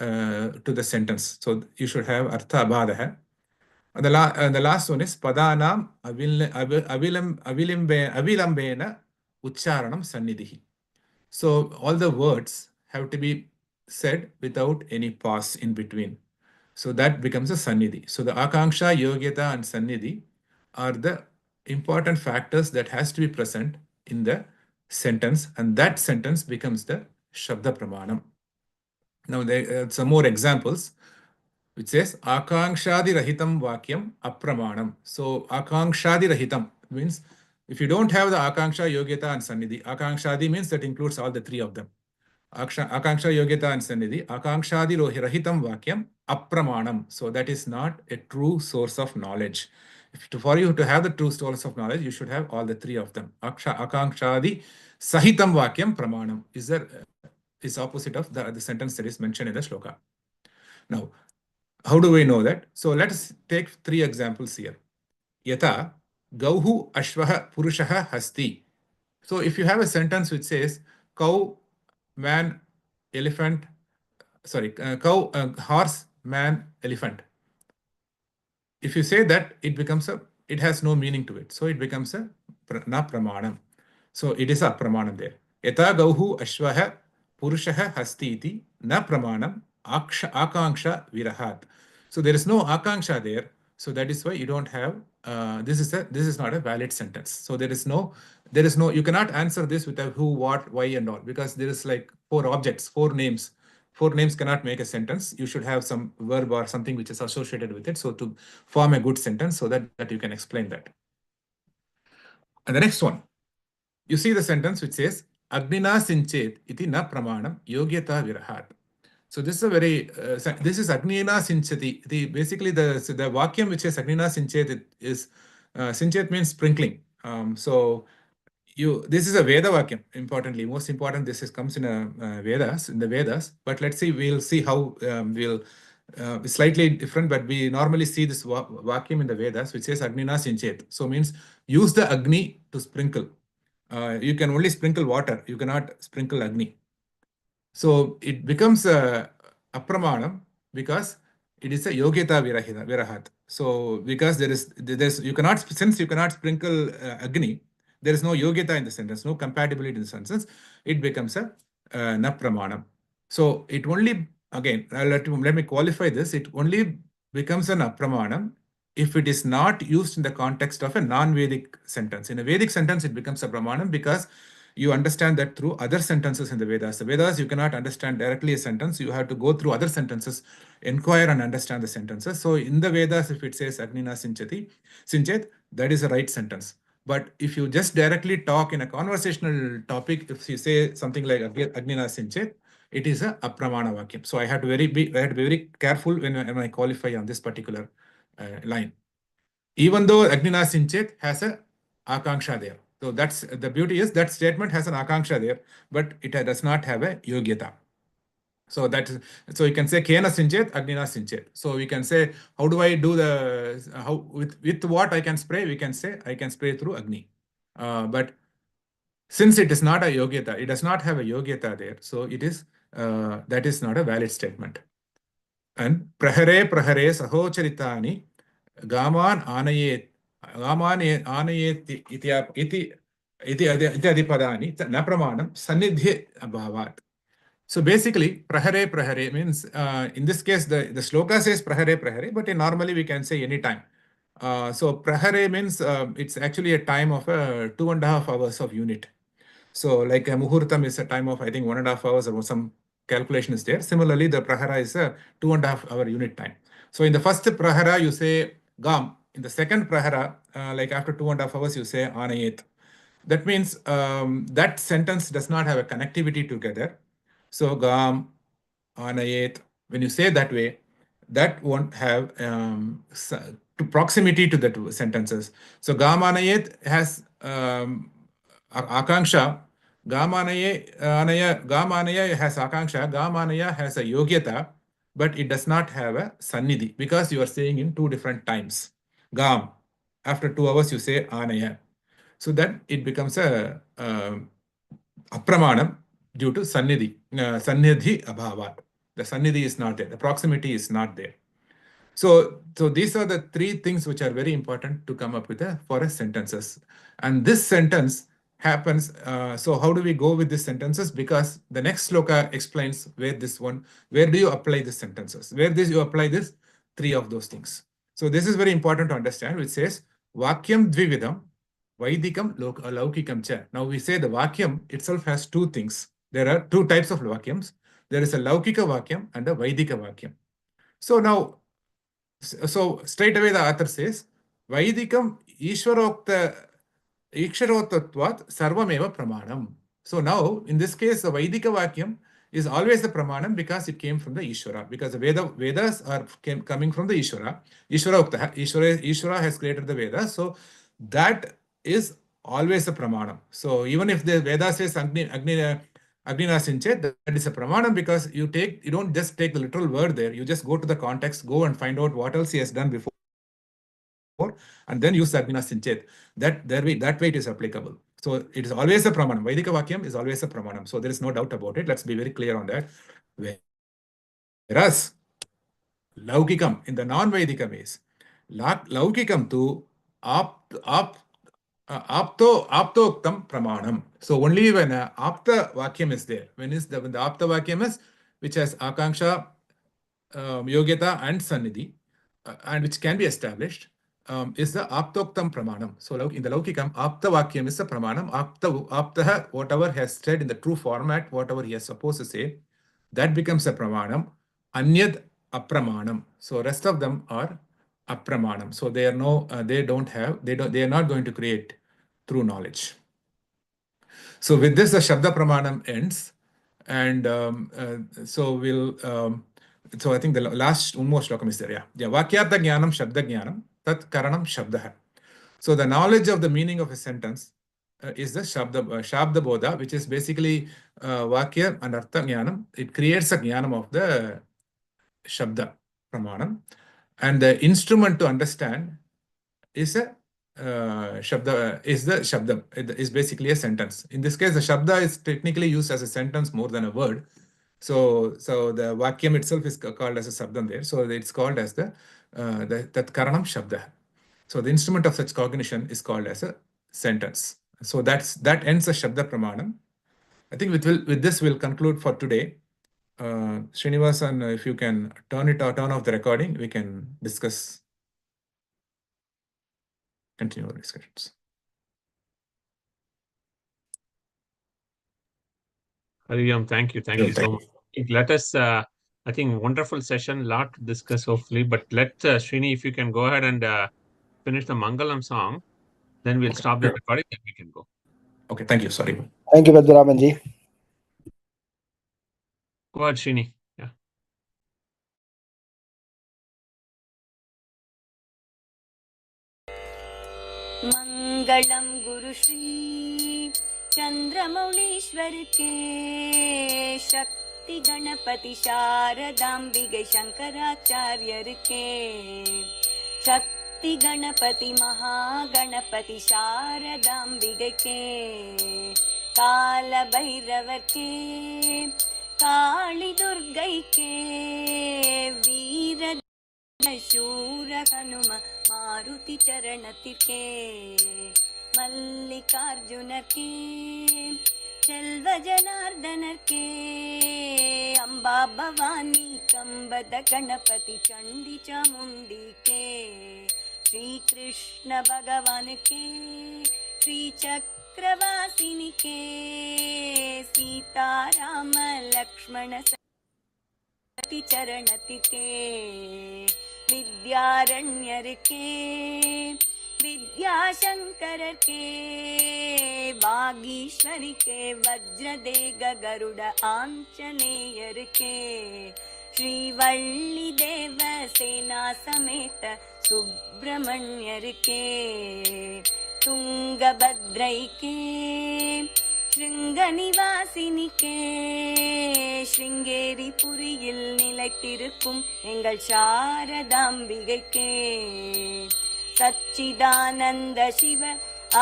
B: the sentence. So you should have artha abadaha. And the last one is padanam avilambena ucharanam sannidhi. So all the words have to be said without any pause in between. So that becomes a sannidhi. So the akanksha, yogyata and sannidhi are the important factors that has to be present in the sentence, and that sentence becomes the shabda pramanam. Now there are some more examples which says akanshadi rahitam vakyam apramanam. So akanshadi rahitam means if you don't have the akanksha, yogyata and sannidhi, akanshadi means that includes all the three of them. Akanksha, yogyata and sannidhi, akanshadi rahitam vakyam apramanam. So that is not a true source of knowledge. For you to have the true source of knowledge, you should have all the three of them. Akanshadi sahitam vakyam pramanam is opposite of the sentence that is mentioned in the shloka. Now, how do we know that? So let us take three examples here. Yata gauhu ashvaha purushaha hasti. So if you have a sentence which says cow, man, elephant, cow, horse, man, elephant. If you say that, it has no meaning to it. So it becomes a na pramanam. So it is a pramanam there. Yata gauhu ashvaha purushaha hasti iti na pramanam akanksha virahat. So there is no akanksha there. So that is why you don't have, this is not a valid sentence. So there is no, you cannot answer this with a who, what, why and all, because there is like four objects, four names. Four names cannot make a sentence. You should have some verb or something which is associated with it. So to form a good sentence, so that you can explain that. And the next one, you see the sentence which says, Agnina sinchet iti na pramanam yogyata virahat. So this is a very, this is Agnina sinchati. Basically the vakyam which is Agnina sinchet is, sinchet means sprinkling. This is a Veda vakyam, importantly. Most important, comes in the Vedas. But let's see, we'll see how slightly different, but we normally see this vakyam in the Vedas, which says Agnina sinchet. So means use the Agni to sprinkle. You can only sprinkle water. You cannot sprinkle Agni. So it becomes apramanam because it is a yogyata virahat. So because you cannot sprinkle Agni, there is no yogyata in the sentence, no compatibility in the sentence. It becomes a na pramanam. So it only, again, let me qualify this. It only becomes an apramanam if it is not used in the context of a non-Vedic sentence. In a Vedic sentence, it becomes a pramanam because you understand that through other sentences in the Vedas. The Vedas, you cannot understand directly a sentence. You have to go through other sentences, inquire and understand the sentences. So in the Vedas, if it says Agnina sinchet, that is a right sentence. But if you just directly talk in a conversational topic, if you say something like Agnina sinchet, it is a apramana vakyam. So I have to be very careful when I qualify on this particular line. Even though Agnina sinchet has a akanksha there. So that's the beauty is that statement has an akanksha there, but it does not have a yogyata. So you can say Kena sinchet, Agnina sinchet. So we can say, how do I do with what I can spray? We can say I can spray through Agni. But since it is not a yogyata, it does not have a yogyata there. So it is that is not a valid statement. And prahare sahocharitani gaman anayet iti padani na pramanam sannidhi abhavat. So basically, prahare means, in this case, the shloka says prahare, but normally we can say any time. So prahare means it's actually a time of 2.5 hours of unit. So like a muhurtam is a time of, I think, 1.5 hours or some calculation is there. Similarly, the prahara is a 2.5 hour unit time. So in the first prahara, you say gam. In the second prahara, like after 2.5 hours, you say anayet. That means that sentence does not have a connectivity together. So gam, anayet, when you say that way, that won't have proximity to the two sentences. So gam anayet has akanksha. Gam anaya has akanksha. Gam anaya has a yogyata, but it does not have a sannidhi because you are saying in two different times. Gam, after 2 hours you say anaya. So then it becomes a apramanam due to sannidhi abhavat. The sannidhi is not there. The proximity is not there. So these are the three things which are very important to come up with for a sentences. And this sentence happens. So how do we go with these sentences? Because the next sloka explains where do you apply these sentences? Where you apply this? Three of those things. So this is very important to understand, which says Vakyam Dvividam, Vaidikam Laukikam Cha. Now we say the Vakyam itself has two things. There are two types of Vakyams. There is a Laukika Vakyam and a Vaidika Vakyam. So now, straight away the author says, Vaidikam Ishwaroktatvat Sarvameva Pramanam. So now, in this case, the Vaidika Vakyam is always the Pramanam because it came from the Ishvara. Because the Vedas are coming from the Ishvara. Ishvara has created the Vedas. So that is always a Pramanam. So even if the Veda says Agnina Sinchet, that is a Pramanam because you don't just take the literal word there. You just go to the context, go and find out what else he has done before, and then use Agnina Sinchet. That way it is applicable. So it is always a Pramanam. Vaidika Vakyam is always a Pramanam. So there is no doubt about it. Let's be very clear on that. Whereas Laukikam in the non-Vaidika ways, Laukikam tu Aptoktam Pramanam. So only when Apta Vakyam is there, when the Apta Vakyam is, which has Akanksha, Yogyata and Sannidhi, and which can be established, is the Aptoktam Pramanam. So in the Laukikam, Apta Vakyam is the Pramanam. Aptaha, whatever has said in the true format, whatever he is supposed to say, that becomes a Pramanam. Anyad Apramanam. So rest of them are Apramanam. So they are they are not going to create true knowledge. So with this, the Shabda Pramanam ends. And so I think the last almost slokam is there. Yeah. Vakyartha Jnanam Shabda Jnanam Tat Karanam Shabdaha. So the knowledge of the meaning of a sentence is the Shabda Bodha, which is basically Vakya and Artha Jnanam. It creates a Jnanam of the Shabda Pramanam. And the instrument to understand is the Shabda, is basically a sentence. In this case, the Shabda is technically used as a sentence more than a word. So the Vakyam itself is called as a Shabdam there. So it's called as that Karanam Shabda. So the instrument of such cognition is called as a sentence. So that ends the Shabda Pramanam. I think with this we'll conclude for today. Srinivasan, if you can turn off the recording, we can continue our discussions.
C: Hariyam, thank you so much. Let us, I think, wonderful session, lot to discuss hopefully, but let Srini, if you can go ahead and finish the Mangalam song, then we'll stop the recording and we can go.
B: Okay, thank you. Sorry.
A: Thank you, Padmanabhanji.
C: Go ahead, Srini. Yeah.
D: मंगलम गुरु श्री चंद्रमौलीश्वर के शक्ति गणपति शारदाम्बिके शंकराचार्यर के शक्ति गणपति महागणपति शारदाम्बिके के काल भैरव के काली दुर्गै के वीर शूर हनुम मारुति चरण के मल्लिकार्जुन के चल्व जनार्दन के अंबा भवानी कंबद गणपति चंडी चामुंडी के श्री कृष्ण भगवान के श्री चक्रवासिनी के सीता राम लक्ष्मण चरण के विद्यारण्यर के विद्याशंकर के वागीश्वरी के वज्रदेग गरुड़ आंजनेयर के श्रीवल्ली देव सेना समेत सुब्रमण्यर के तुंगभद्रै के श्रृंगनिवासिनी के श्रृंगेरी पुरिயில் நிலைத்திருக்கும் எங்கள் சாரதாம்பிகை के सच्चिदानंद शिव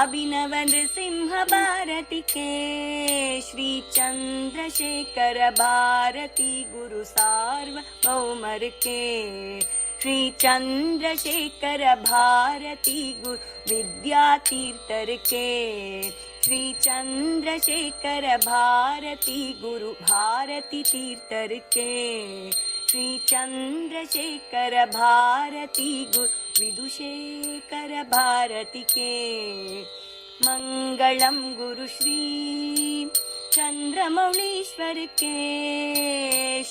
D: अभिनव नृसिंह भारती के श्री चंद्रशेखर भारती गुरु सार्वभौमर के श्री चंद्रशेखर भारती गुरु विद्यातीर्थर के श्री चंद्रशेखर भारती गुरु भारती तीर्थर के श्री चंद्रशेखर भारती गुरु विदुशेखर भारती के मंगलम गुरु श्री चंद्रमौलीश्वर के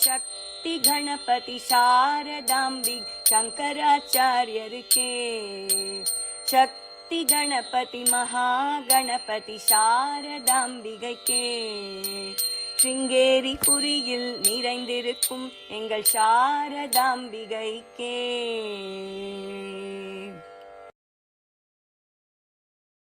D: शक्ति गणपति शारदाम्बिक शंकराचार्यर के शक्ति गणपति महागणपति शारदाம்பிகை के சிங்கேரி புரியில் நிறைந்திருக்கும் எங்கள் சாரதாம்பிகைக்கே